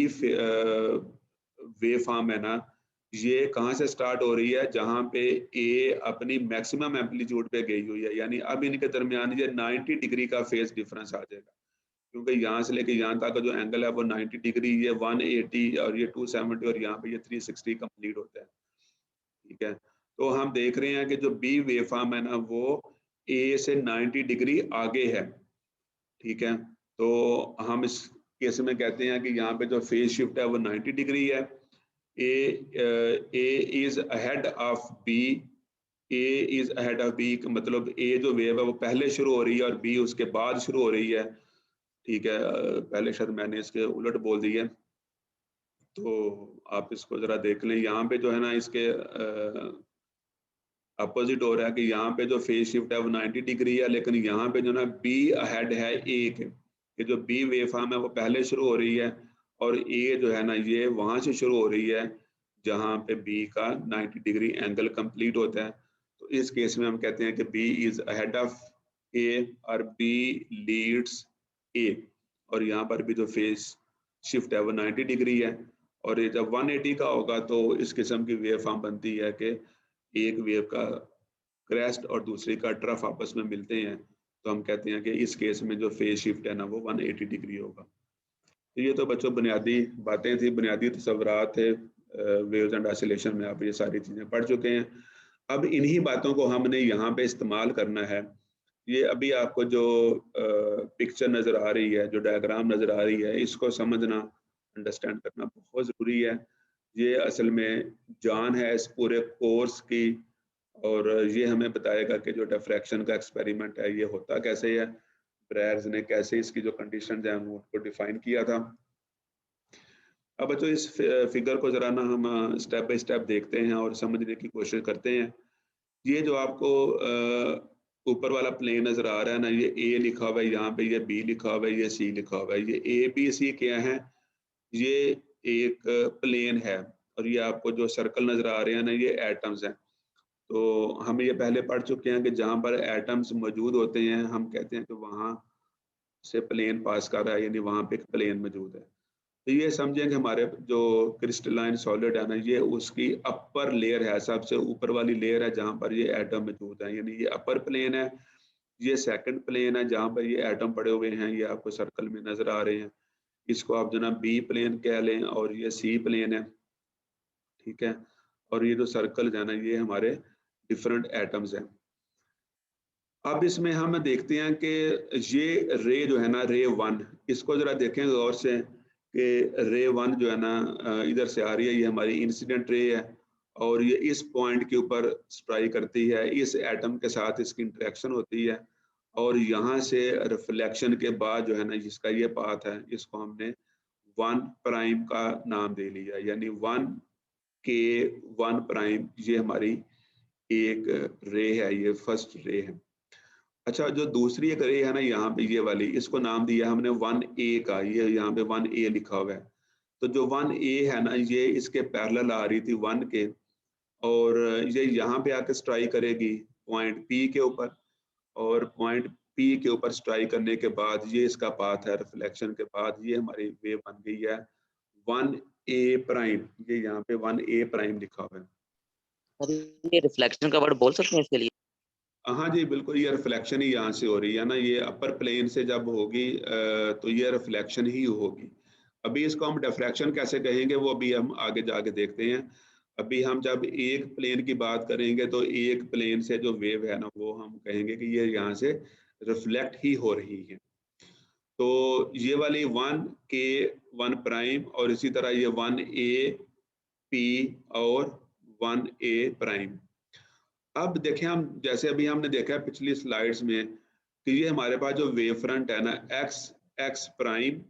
वेव फॉर्म है ना ये कहाँ से स्टार्ट हो रही है, जहाँ पे ए अपनी मैक्सिमम एम्पलीट्यूड पे गई हुई है, यानी अब इनके दरमियान ये 90 डिग्री का फेज डिफरेंस आ जाएगा, क्योंकि यहाँ से लेके यहाँ तक जो एंगल है वो 90 डिग्री, ये 180 और ये 270 और यहाँ पे ये 360 कंप्लीट होता है. ठीक है, तो हम देख रहे हैं कि जो बी वेव फॉर्म है ना वो ए से 90 डिग्री आगे है. ठीक है, तो हम इस केस में कहते हैं कि यहाँ पे जो फेज शिफ्ट है वो 90 डिग्री है. A is ahead of B, A is ahead of B मतलब ए जो वेव है वो पहले शुरू हो रही है और बी उसके बाद शुरू हो रही है. ठीक है, पहले शायद मैंने इसके उलट बोल दिया, तो आप इसको जरा देख लें. यहाँ पे जो है ना इसके अपोजिट हो रहा है कि यहाँ पे जो फेज शिफ्ट है वो 90 डिग्री है, लेकिन यहाँ पे जो ना बी अहेड है ए के, कि जो बी वेव फॉर्म है वो पहले शुरू हो रही है और ए जो है ना ये वहां से शुरू हो रही है जहाँ पे बी का 90 डिग्री एंगल कंप्लीट होता है. तो इस केस में हम कहते हैं कि बी इज अहेड ऑफ ए और बी लीड्स ए, और यहाँ पर भी जो फेज शिफ्ट है वो 90 डिग्री है. और ये जब 180 का होगा तो इस किस्म की वेव फॉर्म बनती है कि एक वेव का क्रेस्ट और दूसरे का ट्रफ आपस में मिलते हैं, तो हम कहते हैं कि इस केस में जो फेज शिफ्ट है ना वो 180 डिग्री होगा. तो ये तो बच्चों बुनियादी बातें थी, बुनियादी तस्वुरात थे वेव्स एंड ऑसिलेशन में, आप ये सारी चीज़ें पढ़ चुके हैं. अब इन्हीं बातों को हमने यहाँ पे इस्तेमाल करना है. ये अभी आपको जो पिक्चर नज़र आ रही है, जो डायग्राम नज़र आ रही है, इसको समझना अंडरस्टैंड करना बहुत ज़रूरी है. ये असल में जान है इस पूरे कोर्स की, और ये हमें बताएगा कि जो डिफ्रैक्शन का एक्सपेरिमेंट है ये होता कैसे है, ब्रेयर्स ने कैसे इसकी जो कंडीशंस हैं उनको डिफाइन किया था. अब बच्चों इस फिगर को जरा ना हम स्टेप बाय स्टेप देखते हैं और समझने की कोशिश करते हैं. ये जो आपको ऊपर वाला प्लेन नजर आ रहा है ना, ये ए लिखा हुआ है, यहाँ पे ये बी लिखा हुआ है, ये सी लिखा हुआ है. ये ए बी सी क्या है, ये एक प्लेन है, और ये आपको जो सर्कल नजर आ रहे हैं ना ये एटम्स हैं. तो हम ये पहले पढ़ चुके हैं कि जहाँ पर एटम्स मौजूद होते हैं हम कहते हैं कि वहाँ से प्लेन पास कर रहा है, यानी वहाँ पे एक प्लेन मौजूद है. तो ये समझें कि हमारे जो क्रिस्टलाइन सॉलिड है ना ये उसकी अपर लेयर है, सबसे ऊपर वाली लेयर है जहाँ पर ये एटम मौजूद है, यानी ये अपर प्लेन है. ये सेकंड प्लेन है जहाँ पर ये एटम पड़े हुए हैं, ये आपको सर्कल में नजर आ रहे हैं. इसको आप जो ना बी प्लेन कह लें और ये सी प्लेन है. ठीक है, और ये जो सर्कल है ना ये हमारे डिफरेंट एटम्स हैं. अब इसमें हम देखते हैं कि ये रे जो है ना रे 1, इसको जरा देखें गौर से कि रे 1 जो है ना इधर से आ रही है, ये हमारी इंसिडेंट रे है और ये इस पॉइंट के ऊपर स्ट्राइक करती है, इस एटम के साथ इसकी इंटरेक्शन होती है और यहाँ से रिफ्लेक्शन के बाद जो है ना जिसका ये पाथ है इसको हमने 1 प्राइम का नाम दे लिया, यानी 1 के 1 प्राइम ये हमारी एक रे है, ये फर्स्ट रे है। अच्छा, जो दूसरी एक रे है ना यहाँ पे, ये वाली, इसको नाम दिया हमने 1A का, ये यहाँ पे 1A लिखा हुआ है। तो जो 1A है ना, ये इसके पैरेलल आ रही थी 1 के, और ये यहाँ पे आके स्ट्राइक करेगी पॉइंट P के ऊपर, और पॉइंट P के ऊपर स्ट्राइक करने के बाद ये इसका पाथ है, रिफ्लेक्शन के बाद ये हमारी वेव बन गई है 1A प्राइम। ये यहाँ पे 1A प्राइम लिखा हुआ है। ये रिफ्लेक्शन का वर्ड बोल सकते हैं इसके लिए? हाँ जी बिल्कुल, ये रिफ्लेक्शन ही यहाँ से हो रही है ना, ये अपर प्लेन से जब होगी तो ये रिफ्लेक्शन ही होगी। अभी इसको हम डिफ्रैक्शन कैसे कहेंगे वो अभी हम आगे जाके देखते हैं। अभी हम जब एक प्लेन की बात करेंगे तो एक प्लेन से जो वेव है ना, वो हम कहेंगे कि ये यहाँ से रिफ्लेक्ट ही हो रही है। तो ये वाली 1K 1 प्राइम, और इसी तरह ये 1A P और 1A प्राइम। अब देखें हम, जैसे अभी हमने देखा है पिछली स्लाइड्स में कि ये हमारे पास जो वेव फ्रंट है ना, x प्राइम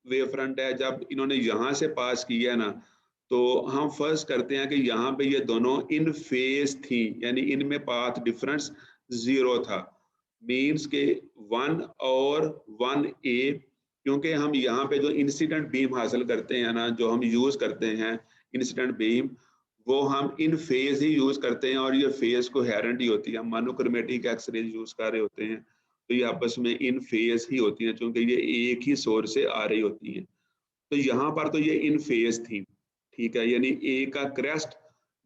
वेव फ्रंट है, जब इन्होंने यहाँ से पास किया है ना, तो हम फर्स्ट करते हैं कि यहाँ पे ये दोनों इन फेज थी, यानी इनमें पाथ डिफरेंस 0 था। मीन्स के 1 और 1A, क्योंकि हम यहाँ पे जो इंसिडेंट बीम हासिल करते हैं ना, जो हम यूज करते हैं इंसिडेंट बीम, वो हम इन फेज ही यूज करते हैं, और ये फेज कोहेरेंट ही होती है। हम मोनोक्रोमेटिक एक्सरेज यूज कर रहे होते हैं तो ये आपस में इन फेज ही होती हैं, क्योंकि ये एक ही सोर्स से आ रही होती हैं। तो यहाँ पर तो ये इन फेज थी, ठीक है, यानी ए का क्रेस्ट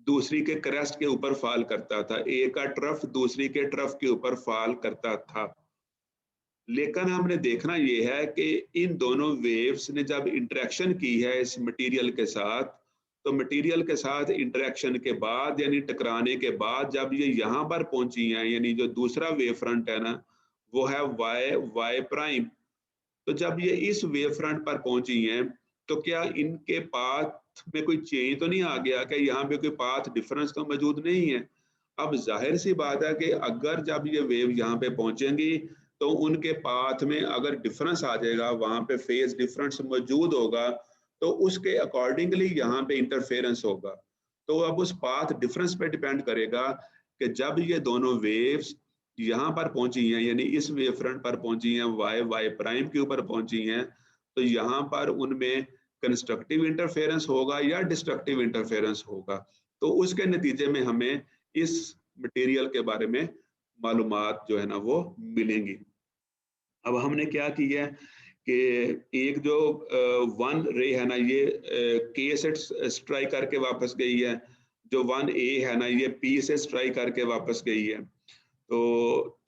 दूसरी के क्रेस्ट के ऊपर फॉल करता था, ए का ट्रफ दूसरी के ट्रफ के ऊपर फॉल करता था। लेकिन हमने देखना ये है कि इन दोनों वेव्स ने जब इंटरेक्शन की है इस मटेरियल के साथ, तो मटेरियल के साथ इंटरेक्शन के बाद, यानी टकराने के बाद, जब ये यहाँ पर पहुंची हैं, यानी जो दूसरा वेव फ्रंट है ना, वो है y प्राइम। तो जब ये इस वेव फ्रंट पर पहुंची हैं, तो क्या इनके पाथ में कोई चेंज तो नहीं आ गया? क्या यहाँ पे कोई पाथ डिफरेंस तो मौजूद नहीं है? अब जाहिर सी बात है कि अगर जब ये वेव यहाँ पे पहुंचेंगी तो उनके पाथ में अगर डिफरेंस आ जाएगा, वहां पे फेज डिफरेंस मौजूद होगा, तो उसके अकॉर्डिंगली यहाँ पे इंटरफेरेंस होगा। तो अब उस पाथ डिफरेंस पे डिपेंड करेगा कि जब ये दोनों वेव्स यहाँ पर पहुंची हैं, यानी इस वेव फ्रंट पर पहुंची हैं, y प्राइम के ऊपर पहुंची हैं, तो यहाँ पर उनमें कंस्ट्रक्टिव इंटरफेरेंस होगा या डिस्ट्रक्टिव इंटरफेरेंस होगा। तो उसके नतीजे में हमें इस मटेरियल के बारे में मालूमात जो है ना वो मिलेंगी। अब हमने क्या किया है कि एक जो 1 रे है ना, ये K से स्ट्राइक करके वापस गई है, जो 1A है ना, ये P से स्ट्राइक करके वापस गई है। तो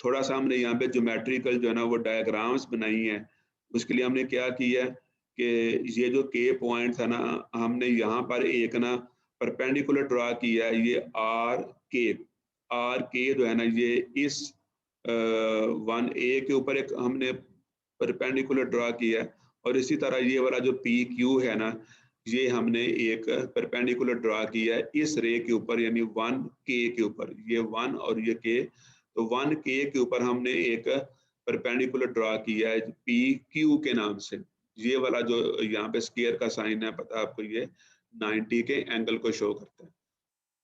थोड़ा सा हमने यहाँ पे ज्योमेट्रिकल जो है ना वो डायग्राम्स बनाई हैं। उसके लिए हमने क्या किया कि ये जो K पॉइंट था ना, हमने यहाँ पर एक ना परपेंडिकुलर ड्रा किया है, ये आर के जो है ना, ये इस 1A के ऊपर एक हमने परपेंडिकुलर ड्रा किया है, और इसी तरह ये वाला जो PQ है ना, ये हमने एक परपेंडिकुलर ड्रा किया है इस रे के ऊपर, यानी 1K के ऊपर, ये 1 और ये K, तो 1K के ऊपर हमने एक परपेंडिकुलर ड्रा किया है PQ के नाम से। ये वाला जो यहाँ पे स्क्वायर का साइन है, पता है आपको, ये 90 के एंगल को शो करता है।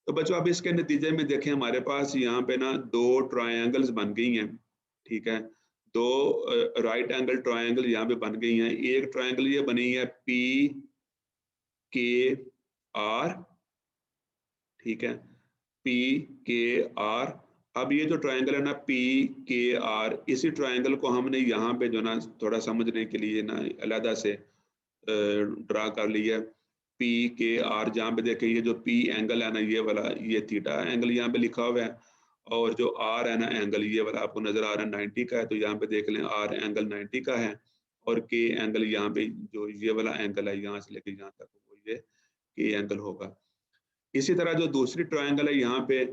तो बच्चों अब इसके नतीजे में देखें, हमारे पास यहाँ पे ना दो ट्रायंगल्स बन गई हैं, ठीक है, दो राइट एंगल ट्रायंगल यहाँ पे बन गई हैं। एक ट्रायंगल ये बनी है PKR, ठीक है, PKR। अब ये जो ट्रायंगल है ना PKR, इसी ट्रायंगल को हमने यहाँ पे जो ना थोड़ा समझने के लिए ना अलग से ड्रा कर लिया PKR, जहाँ पे देखें ये जो P एंगल है ना, ये वाला, ये थीटा एंगल यहाँ पे लिखा हुआ है, और जो R है ना एंगल, ये वाला आपको नजर आ रहा है 90 का है, तो यहाँ पे देख लें R एंगल 90 का है, और K एंगल यहाँ पे जो ये वाला एंगल है यहाँ से लेके यहाँ तक, वो ये K एंगल होगा। इसी तरह जो दूसरी ट्रायंगल है यहाँ पे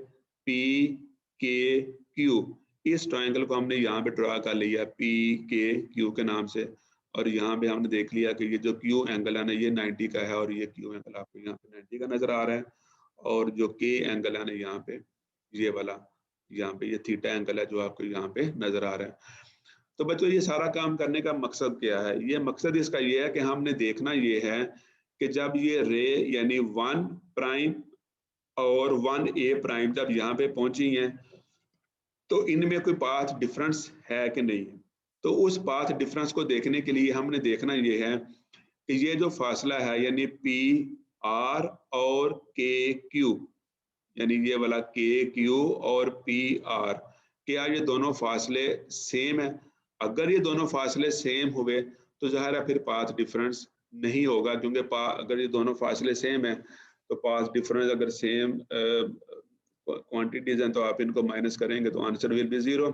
PKQ, इस ट्रायंगल को हमने यहाँ पे ड्रा कर लिया PKQ के नाम से, और यहाँ पे हमने देख लिया कि ये जो Q एंगल है ना, ये 90 का है, और ये Q एंगल आपको यहाँ पे 90 का नजर आ रहा है, और जो K एंगल है ना यहाँ पे, ये वाला यहाँ पे ये थीटा एंगल है जो आपको यहाँ पे नजर आ रहा है। तो बच्चों ये सारा काम करने का मकसद क्या है? ये मकसद इसका ये है कि हमने देखना ये है कि जब ये रे यानी 1 प्राइम और 1a प्राइम जब यहाँ पे पहुंची हैं तो इनमें कोई पाथ डिफरेंस है कि नहीं है। तो उस पाथ डिफरेंस को देखने के लिए हमने देखना ये है कि ये जो फासला है यानी पी आर और के क्यू, यानी ये वाला के क्यू और पी आर, क्या ये दोनों फासले सेम है? अगर ये दोनों फासले सेम हुए तो ज़ाहिर है फिर पाथ डिफरेंस नहीं होगा, क्योंकि अगर ये दोनों फासले सेम है तो पाथ डिफरेंस अगर सेम क्वांटिटीज हैं तो आप इनको माइनस करेंगे तो आंसर विल बी 0।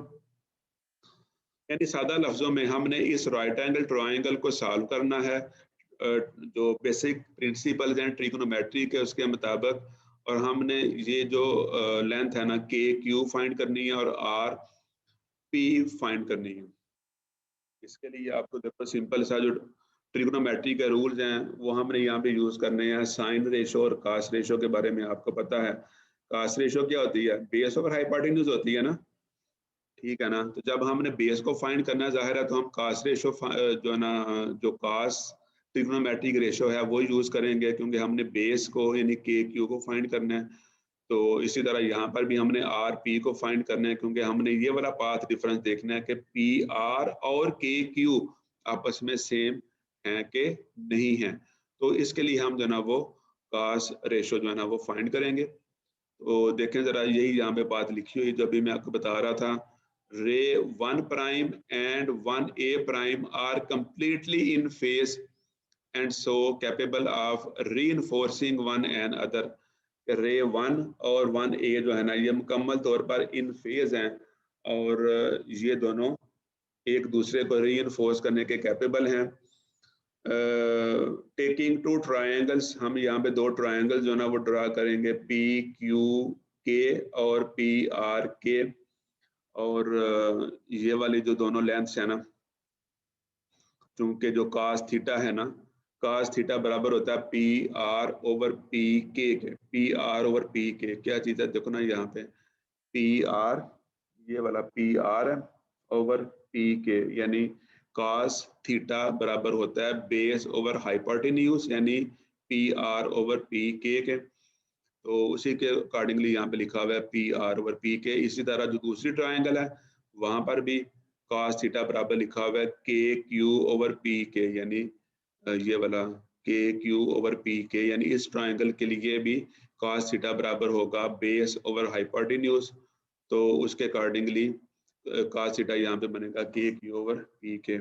यानी सादा लफ्जों में हमने इस राइट एंगल ट्रायंगल को सॉल्व करना है जो बेसिक प्रिंसिपल्स हैं ट्रिग्नोमेट्री के उसके मुताबिक, और हमने ये जो लेंथ है ना के क्यू फाइंड करनी है और आर पी फाइंड करनी है। इसके लिए आपको देखो सिंपल सा जो ट्रिग्नोमेट्री के रूल्स हैं वो हमने यहाँ पे यूज करने हैं। साइन रेशो और कास रेशो के बारे में आपको पता है। कास रेशो क्या होती है? बेस ओवर हाइपोटेन्यूज होती है ना, ठीक है ना। तो जब हमने बेस को फाइंड करना है जाहिर है तो हम कास रेशो जो है ना, जो कास ट्रिग्नोमेट्रिक रेशो है वो यूज करेंगे, क्योंकि हमने बेस को यानी के क्यू को फाइंड करना है। तो इसी तरह यहाँ पर भी हमने आर पी को फाइंड करना है, क्योंकि हमने ये वाला पाथ डिफरेंस देखना है कि पी आर और के क्यू आपस में सेम हैं कि नहीं है। तो इसके लिए हम जो है ना वो कास रेशो जो है ना वो फाइंड करेंगे। तो देखें जरा, यही यहाँ पे बात लिखी हुई जो अभी मैं आपको बता रहा था। Ray 1 prime and 1a prime are completely in phase and so capable of reinforcing one and other. Ray 1 और 1a जो है ना ये मुकम्मल तौर पर इन फेज हैं और ये दोनों एक दूसरे को रीइंफोर्स करने के कैपेबल हैं। टेकिंग टू ट्रायंगल्स, हम यहाँ पे दो ट्रायंगल जो ना वो ड्रा करेंगे, पी क्यू के और पी आर के, और ये वाली जो दोनों लेंथ्स है ना, चूंकि जो कास थीटा है ना, कास थीटा बराबर होता है पी आर ओवर पी के। पी आर ओवर पी के क्या चीज़ है? देखो ना यहाँ पे पी आर, ये वाला पी आर है ओवर पी के, यानी cos थीटा बराबर होता है बेस ओवर हाइपोटेन्यूज यानी पी आर ओवर पी के। तो उसी के अकॉर्डिंगली यहाँ पे लिखा हुआ है पी आर ओवर पी के। इसी तरह जो दूसरी ट्रायंगल है वहां पर भी cos थीटा बराबर लिखा हुआ है के क्यू ओवर पी के, यानी ये वाला के क्यू ओवर पी के, यानी इस ट्रायंगल के लिए भी cos थीटा बराबर होगा बेस ओवर हाइपोटेन्यूज। तो उसके अकॉर्डिंगली cos थीटा यहाँ पे बनेगा के क्यू ओवर पी के।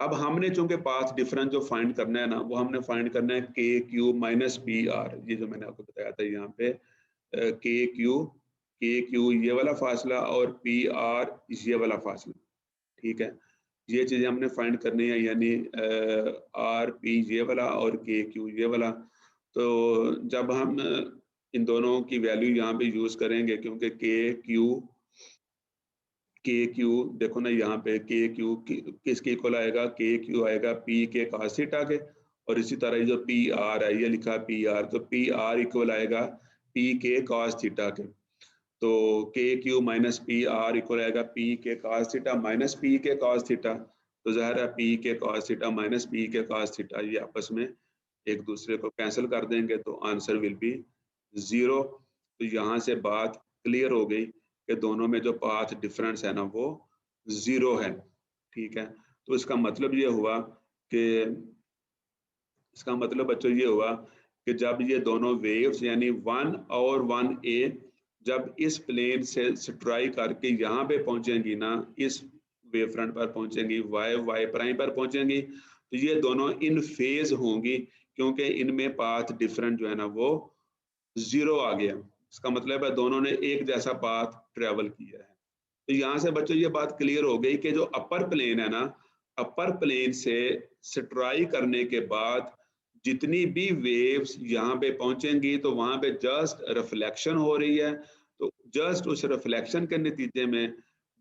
अब हमने चूंकि पाथ डिफरेंस जो फाइंड करना है ना वो हमने फाइंड करना है के क्यू माइनस पी आर, ये जो मैंने आपको बताया था यहाँ पे के क्यू ये वाला फासला और पी आर ये वाला फासला, ठीक है। ये चीजें हमने फाइंड करनी है, यानी आर पी ये वाला और के क्यू ये वाला। तो जब हम इन दोनों की वैल्यू यहाँ पे यूज करेंगे, क्योंकि के क्यू देखो ना यहाँ पे के क्यू किसके इक्वल आएगा? के क्यू आएगा पी के cos थीटा के, और इसी तरह जो पी आर है ये लिखा पी आर, तो पी आर इक्वल आएगा पी के cos थीटा के। तो के Q minus P R equal आएगा पी के cos थीटा माइनस पी के cos थीटा। तो ज़ाहिर है पी के cos थीटा माइनस पी के cos थीटा ये आपस में एक दूसरे को कैंसिल कर देंगे तो आंसर विल बी 0। तो यहाँ से बात क्लियर हो गई कि दोनों में जो पाथ डिफरेंस है ना वो 0 है, ठीक है। तो इसका मतलब ये हुआ कि जब ये दोनों वेव्स यानी 1 और 1a जब इस प्लेन से स्ट्राइक करके यहाँ पे पहुंचेंगी ना, इस वेव फ्रंट पर पहुंचेंगी, y प्राइम पर पहुंचेंगी, तो ये दोनों इन फेज होंगी, क्योंकि इनमें पाथ डिफरेंस जो है ना वो 0 आ गया। इसका मतलब है दोनों ने एक जैसा पाथ ट्रेवल किया है। तो यहाँ से बच्चों ये बात क्लियर हो गई कि जो अपर प्लेन है ना, अपर प्लेन से स्ट्राइक करने के बाद जितनी भी वेव्स यहाँ पे पहुंचेंगी तो वहां पे जस्ट रिफ्लेक्शन हो रही है। तो जस्ट उस रिफ्लेक्शन के नतीजे में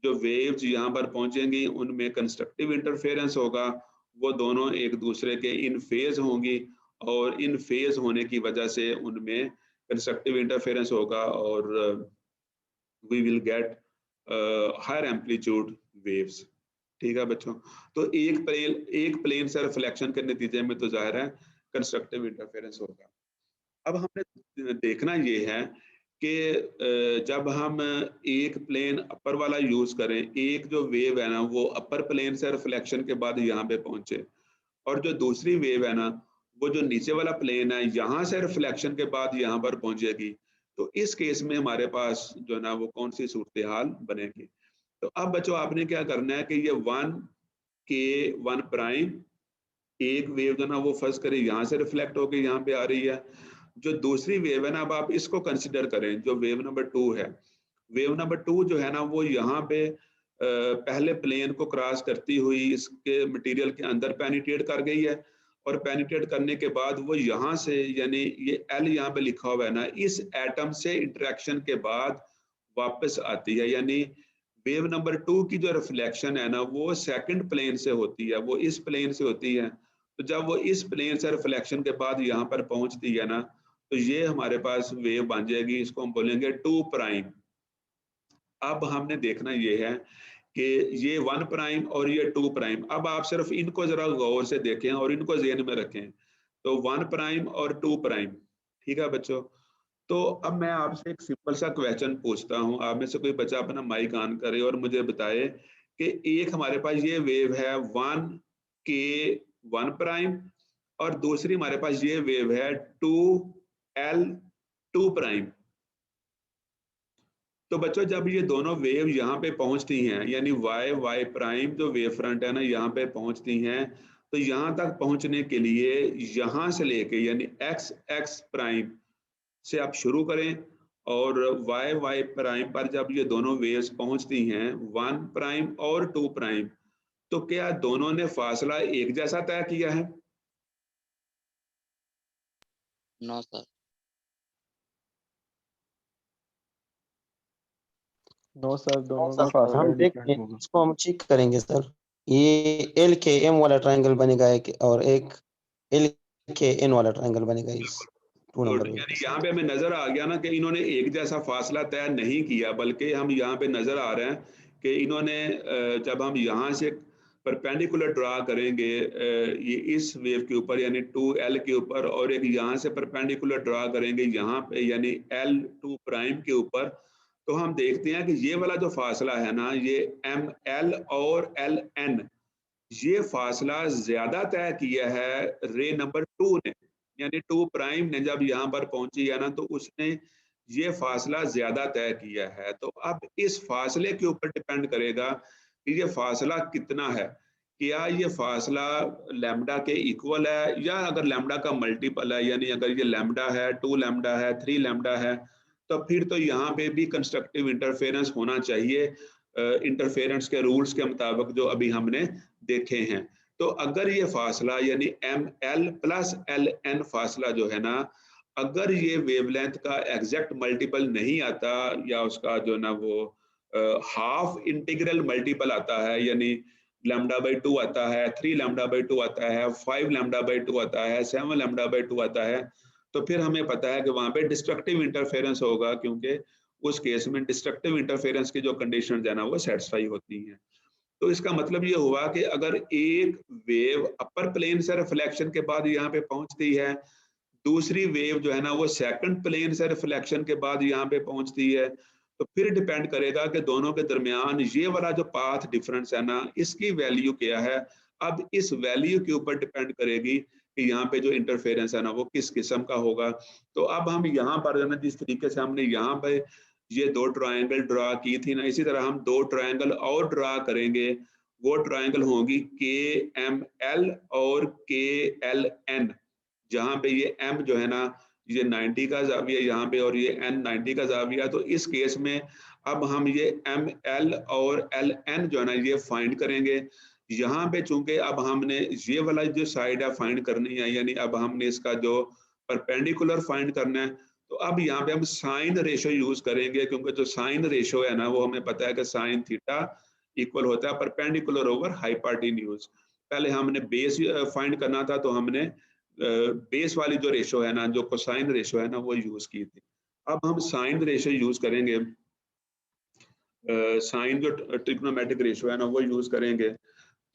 जो वेव्स यहाँ पर पहुंचेंगी उनमें कंस्ट्रक्टिव इंटरफेरेंस होगा, वो दोनों एक दूसरे के इन फेज होंगी, और इन फेज होने की वजह से उनमें कंस्ट्रक्टिव इंटरफेरेंस होगा और we will get higher amplitude waves, ठीक है बच्चों। तो एक प्लेन से रिफ्लेक्शन के नतीजे में तो जाहिर है कंस्ट्रक्टिव इंटरफेरेंस होगा। अब हमने देखना ये है कि जब हम एक प्लेन अपर वाला यूज करें, एक जो वेव है ना वो अपर प्लेन से रिफ्लेक्शन के बाद यहाँ पे पहुंचे, और जो दूसरी वेव है ना वो जो नीचे वाला प्लेन है यहाँ से रिफ्लेक्शन के बाद यहाँ पर पहुंचेगी, तो इस केस में हमारे पास जो है ना वो कौन सी सूरत हाल बनेगी। तो अब बच्चों आपने क्या करना है कि ये 1 प्राइम एक वेव जो ना वो फर्स्ट करें यहाँ से रिफ्लेक्ट होकर यहाँ पे आ रही है, जो दूसरी वेव है ना अब आप इसको कंसिडर करें, जो वेव नंबर 2 है, वेव नंबर 2 जो है ना वो यहाँ पे पहले प्लेन को क्रॉस करती हुई इसके मटेरियल के अंदर पेनिट्रेट कर गई है, और पेनिट्रेट करने के बाद वो यहाँ से, यानी ये एल यहाँ पे लिखा हुआ है ना, इस एटम से इंटरेक्शन के बाद वापस आती है, यानी वेव नंबर 2 की जो रिफ्लेक्शन है ना वो सेकंड प्लेन से होती है, वो इस प्लेन से होती है। तो जब वो इस प्लेन से रिफ्लेक्शन के बाद यहाँ पर पहुंचती है ना, तो ये हमारे पास वेव बन जाएगी, इसको हम बोलेंगे 2 प्राइम। अब हमने देखना ये है कि ये 1 प्राइम और ये 2 प्राइम, अब आप सिर्फ इनको जरा गौर से देखें और इनको ज़हन में रखें। तो 1 प्राइम और 2 प्राइम, ठीक है बच्चों। तो अब मैं आपसे एक सिंपल सा क्वेश्चन पूछता हूं, आप में से कोई बच्चा अपना माइक ऑन करे और मुझे बताए कि एक हमारे पास ये वेव है 1 प्राइम, और दूसरी हमारे पास ये वेव है 2 प्राइम। तो बच्चों जब ये दोनों वेव यहाँ पे पहुंचती हैं, यानी वाई प्राइम जो वेव फ्रंट है ना यहाँ पे पहुंचती हैं, तो यहाँ तक पहुंचने के लिए यहाँ से लेके यानी एक्स प्राइम से आप शुरू करें, और वाई प्राइम पर जब ये दोनों वेव्स पहुंचती हैं 1 प्राइम और 2 प्राइम, तो क्या दोनों ने फासला एक जैसा तय किया है? No sir. नो सर, दोनों का सर फासला हम डिफरेंट देखेंगे, होगा। इसको हम चेक करेंगे सर। ये एल के एम वाला ट्रायंगल बनेगा एक, और एक एल के एन वाला ट्रायंगल बनेगा इस 2 नंबर वेव यानी के यहाँ साथ। पे हमें नजर आ गया ना कि इन्होंने एक जैसा फासला तय नहीं किया, बल्कि हम यहाँ पे नजर आ रहे हैं कि इन्होंने जब हम यहाँ से परपेंडिकुलर ड्रा करेंगे ये इस वेव के ऊपर यानी 2L के ऊपर, और एक यहाँ से परपेंडिकुलर ड्रा करेंगे यहाँ पे यानी L2 प्राइम के ऊपर, तो हम देखते हैं कि ये वाला जो फासला है ना ये ML और LN, ये फासला ज्यादा तय किया है रे नंबर 2 ने, यानी 2 प्राइम ने जब यहाँ पर पहुंची है ना तो उसने ये फासला ज्यादा तय किया है। तो अब इस फासले के ऊपर डिपेंड करेगा कि ये फासला कितना है, क्या ये फासला लैम्डा के इक्वल है, या अगर लैम्डा का मल्टीपल है, यानी अगर ये लैम्डा है 2 लैम्डा है 3 लैम्डा है, तो फिर तो यहाँ पे भी कंस्ट्रक्टिव इंटरफेरेंस होना चाहिए इंटरफेरेंस के रूल्स के मुताबिक जो अभी हमने देखे हैं। तो अगर ये फासला यानी ML प्लस LN फासला जो है ना, अगर ये वेवलेंथ का एग्जैक्ट मल्टीपल नहीं आता, या उसका जो ना वो हाफ इंटीग्रल मल्टीपल आता है, यानी λ/2 आता है, 3 λ/2 आता है, 5 λ/2 आता है, 7 λ/2 आता है, तो फिर हमें पता है कि वहां पे डिस्ट्रक्टिव इंटरफेरेंस होगा, क्योंकि उस केस में डिस्ट्रक्टिव इंटरफेरेंस की जो कंडीशन है ना वो सेटिस्फाई होती हैं। तो इसका मतलब ये हुआ कि अगर एक वेव अपर प्लेन से रिफ्लेक्शन के बाद यहाँ पे पहुंचती है, दूसरी वेव जो है ना वो सेकंड प्लेन से रिफ्लेक्शन के बाद यहाँ पे पहुंचती है, तो फिर डिपेंड करेगा कि दोनों के दरमियान ये वाला जो पाथ डिफरेंस है ना इसकी वैल्यू क्या है। अब इस वैल्यू के ऊपर डिपेंड करेगी कि यहाँ पे जो इंटरफेरेंस है ना वो किस किस्म का होगा। तो अब हम यहाँ पर ना जिस तरीके से हमने यहाँ पे ये 2 ट्रायंगल ड्रा की थी ना, इसी तरह हम 2 ट्रायंगल और ड्रा करेंगे। वो ट्रायंगल होगी KML और KLN, जहाँ पे ये M जो है ना ये 90 का जाविया यहाँ पे, और ये N 90 का जाविया। तो इस केस में अब हम ये ML और LN जो है ना ये फाइंड करेंगे। यहाँ पे चूंकि अब हमने ये वाला जो साइड है फाइंड करनी है, यानी अब हमने इसका जो परपेंडिकुलर फाइंड करना है, तो अब यहाँ पे हम साइन रेशो यूज करेंगे, क्योंकि जो साइन रेशो है ना वो हमें पता है कि साइन थीटा इक्वल होता है परपेंडिकुलर ओवर हाइपोटेन्यूज। पहले हमने बेस फाइंड करना था, तो हमने बेस वाली जो रेशो है ना, जो कोसाइन रेशो है ना वो यूज की थी। अब हम साइन रेशो यूज करेंगे, साइन जो ट्रिग्नोमेट्रिक रेशो है ना वो यूज करेंगे।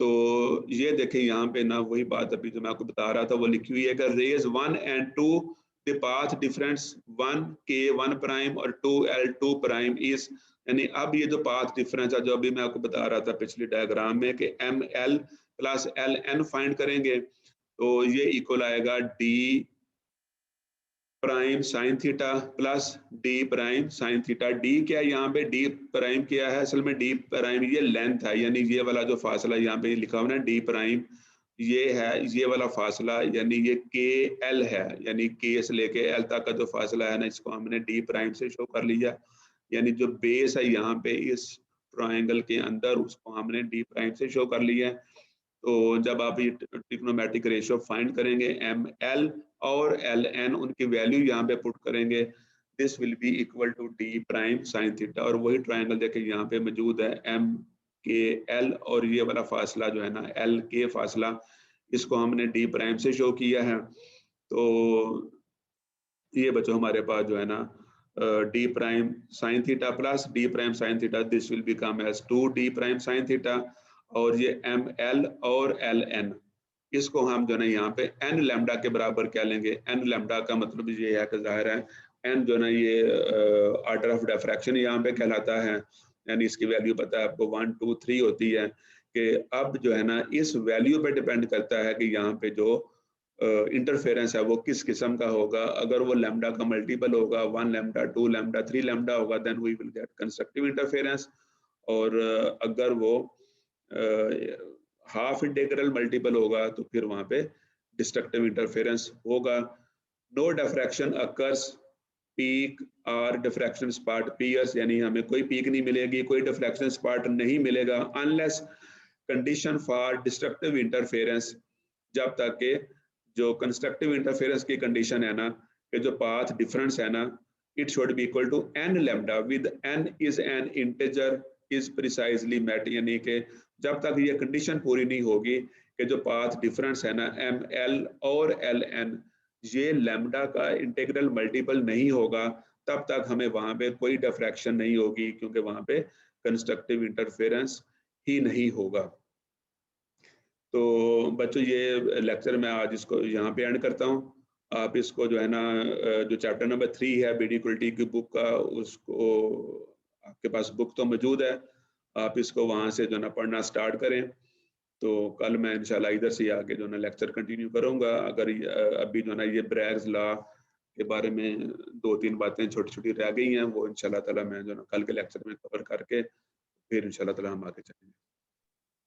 तो ये देखें यहाँ पे ना वही बात अभी जो मैं आपको बता रहा था वो लिखी हुई है कि rays 1 and 2 the path difference 1k1 prime और 2l2 प्राइम इज, यानी अब ये जो पाथ डिफरेंस है जो अभी मैं आपको बता रहा था पिछली डायग्राम में कि ml प्लस ln फाइंड करेंगे तो ये इक्वल आएगा d prime sine theta plus d prime sine theta. d क्या है यहाँ पे, d प्राइम क्या है असल में, d प्राइम ये लेंथ है, यानी ये वाला जो फासला यहाँ पे लिखा हुआ है ना d प्राइम, ये है ये वाला फासला, यानी ये के एल है, यानी के से लेके एल तक का जो फासला है ना इसको हमने डी प्राइम से शो कर लिया, यानी जो बेस है यहाँ पे इस ट्रायंगल के अंदर उसको हमने डी प्राइम से शो कर लिया। तो जब आप ये ट्रिग्नोमेट्रिक रेशियो फाइंड करेंगे एम एल और एल एन उनकी वैल्यू यहाँ पे पुट करेंगे, this will be equal to D prime sine theta, और वही ट्रायंगल देखिए यहाँ पे मौजूद है एम के एल, और ये वाला फासला जो है ना एल के फासला, इसको हमने डी प्राइम से शो किया है। तो ये बच्चों हमारे पास जो है ना D prime sine theta plus D prime sine theta, this will become as 2d prime sine theta, और ये एम एल और एल एन इसको हम जो है ना यहाँ पे एन लैम्डा के बराबर क्या लेंगे, एन लैम्डा का मतलब ये है कि जाहिर है एन जो है ना ये ऑर्डर ऑफ डिफ्रैक्शन यहाँ पे कहलाता है, यानी इसकी वैल्यू पता है आपको 1 2 3 होती है, कि अब जो है ना इस वैल्यू पे डिपेंड करता है कि यहाँ पे जो इंटरफेरेंस है वो किस किस्म का होगा। अगर वो लैम्डा का मल्टीपल होगा 1 लैम्डा 2 लैम्डा 3 लैम्डा होगा then we will get constructive interference, और अगर वो हाफ इंटीग्रल मल्टीपल होगा तो फिर वहां पे डिस्ट्रक्टिव इंटरफेरेंस होगा। नो डिफ्रैक्शन अकर्स पीक और डिफ्रैक्शन स्पॉट पीयर्स, यानी हमें कोई पीक नहीं मिलेगी, कोई डिफ्रैक्शन स्पॉट नहीं मिलेगा unless condition for destructive interference, जब तक के जो कंस्ट्रक्टिव इंटरफेरेंस की कंडीशन है ना कि जो पाथ डिफरेंस है ना it should be equal to N lambda with N is an integer is precisely met, यानी कि जब तक ये कंडीशन पूरी नहीं होगी कि जो पाथ डिफरेंस है ना एम एल और एल एन ये लैम्डा का इंटीग्रल मल्टीपल नहीं होगा, तब तक हमें वहां पे कोई डिफ्रैक्शन नहीं होगी, क्योंकि वहां पे कंस्ट्रक्टिव इंटरफेरेंस ही नहीं होगा। तो बच्चों ये लेक्चर मैं आज इसको यहाँ पे एंड करता हूँ। आप इसको जो है ना जो चैप्टर नंबर 3 है बीडीक्युलटी की बुक का, उसको आपके पास बुक तो मौजूद है, आप इसको वहाँ से जो ना पढ़ना स्टार्ट करें। तो कल मैं इंशाल्लाह इधर से आके जो ना लेक्चर कंटिन्यू करूँगा। अगर अभी जो ना ये ब्रैग्स लॉ के बारे में 2-3 बातें छोटी छोटी रह गई हैं वो इंशाल्लाह ताला मैं जो ना कल के लेक्चर में कवर करके फिर इंशाल्लाह ताला हम आगे चलेंगे।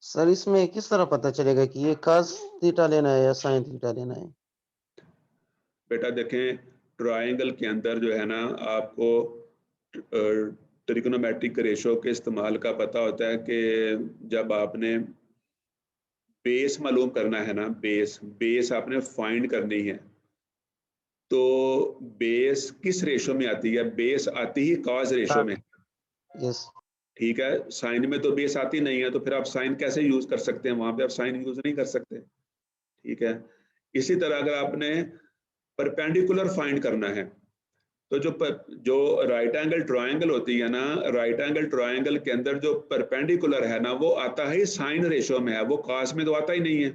सर इसमें किस तरह पता चलेगा कि ये cos थीटा लेना है या sin थीटा लेना है? बेटा देखें ट्रायंगल के अंदर जो है ना आपको ट्रिग्नोमेट्रिक रेशो के इस्तेमाल का पता होता है कि जब आपने बेस मालूम करना है ना, बेस आपने फाइंड करनी है, तो बेस किस रेशो में आती है, बेस आती ही कॉस रेशो में, यस ठीक है। साइन में तो बेस आती नहीं है, तो फिर आप साइन कैसे यूज कर सकते हैं, वहां पे आप साइन यूज नहीं कर सकते, ठीक है। इसी तरह अगर आपने परपेंडिकुलर फाइंड करना है तो जो राइट एंगल ट्रायंगल होती है ना, राइट एंगल ट्रायंगल के अंदर जो परपेंडिकुलर है ना वो आता है साइन रेशो में है, वो कॉस में तो आता ही नहीं है।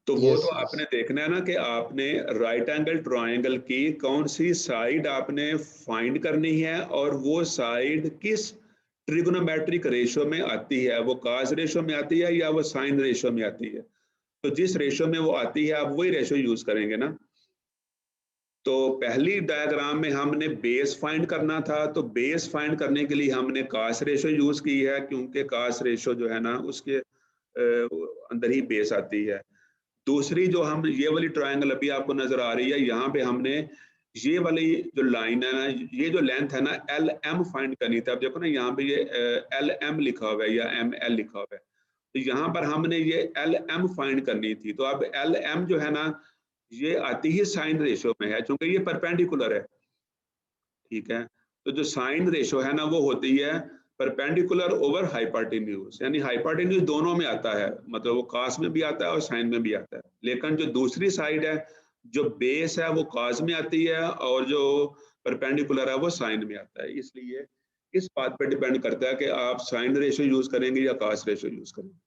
तो वो तो आपने देखना है ना कि आपने राइट एंगल ट्रायंगल की कौन सी साइड आपने फाइंड करनी है, और वो साइड किस ट्रिग्नोमेट्रिक रेशो में आती है, वो कॉस रेशो में आती है या वो साइन रेशो में आती है। तो जिस रेशो में वो आती है आप वही रेशो यूज करेंगे ना। तो पहली डायग्राम में हमने बेस फाइंड करना था, तो बेस फाइंड करने के लिए हमने कॉस रेशो यूज की है, क्योंकि कॉस रेशो जो है ना उसके अंदर ही बेस आती है। दूसरी जो हम ये वाली ट्रायंगल अभी आपको नजर आ रही है, यहाँ पे हमने ये वाली जो लाइन है ना, ये जो लेंथ है ना एल एम फाइंड करनी थी। अब देखो ना यहाँ पे ये एल एम लिखा हुआ है या एम एल लिखा हुआ है, तो यहाँ पर हमने ये एल एम फाइंड करनी थी। तो अब एल एम जो है ना ये आती ही साइन रेशो में है, क्योंकि ये परपेंडिकुलर है, ठीक है। तो जो साइन रेशो है ना वो होती है परपेंडिकुलर ओवर हाइपोटेन्यूज, यानी हाइपोटेन्यूज दोनों में आता है, मतलब वो कॉस में भी आता है और साइन में भी आता है। लेकिन जो दूसरी साइड है, जो बेस है वो कॉस में आती है और जो परपेंडिकुलर है वो साइन में आता है। इसलिए इस बात पर डिपेंड करता है कि आप साइन रेशो यूज करेंगे या कॉस रेशो यूज करेंगे।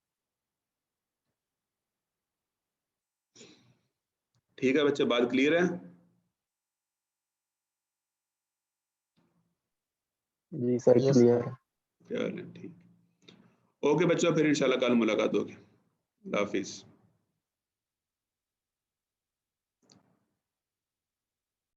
ठीक है बच्चे, बात क्लियर है? जी सर Yes, क्लियर है। चलें ठीक। ओके बच्चों, फिर इंशाल्लाह कल मुलाकात होगी। अल्लाह हाफिज़।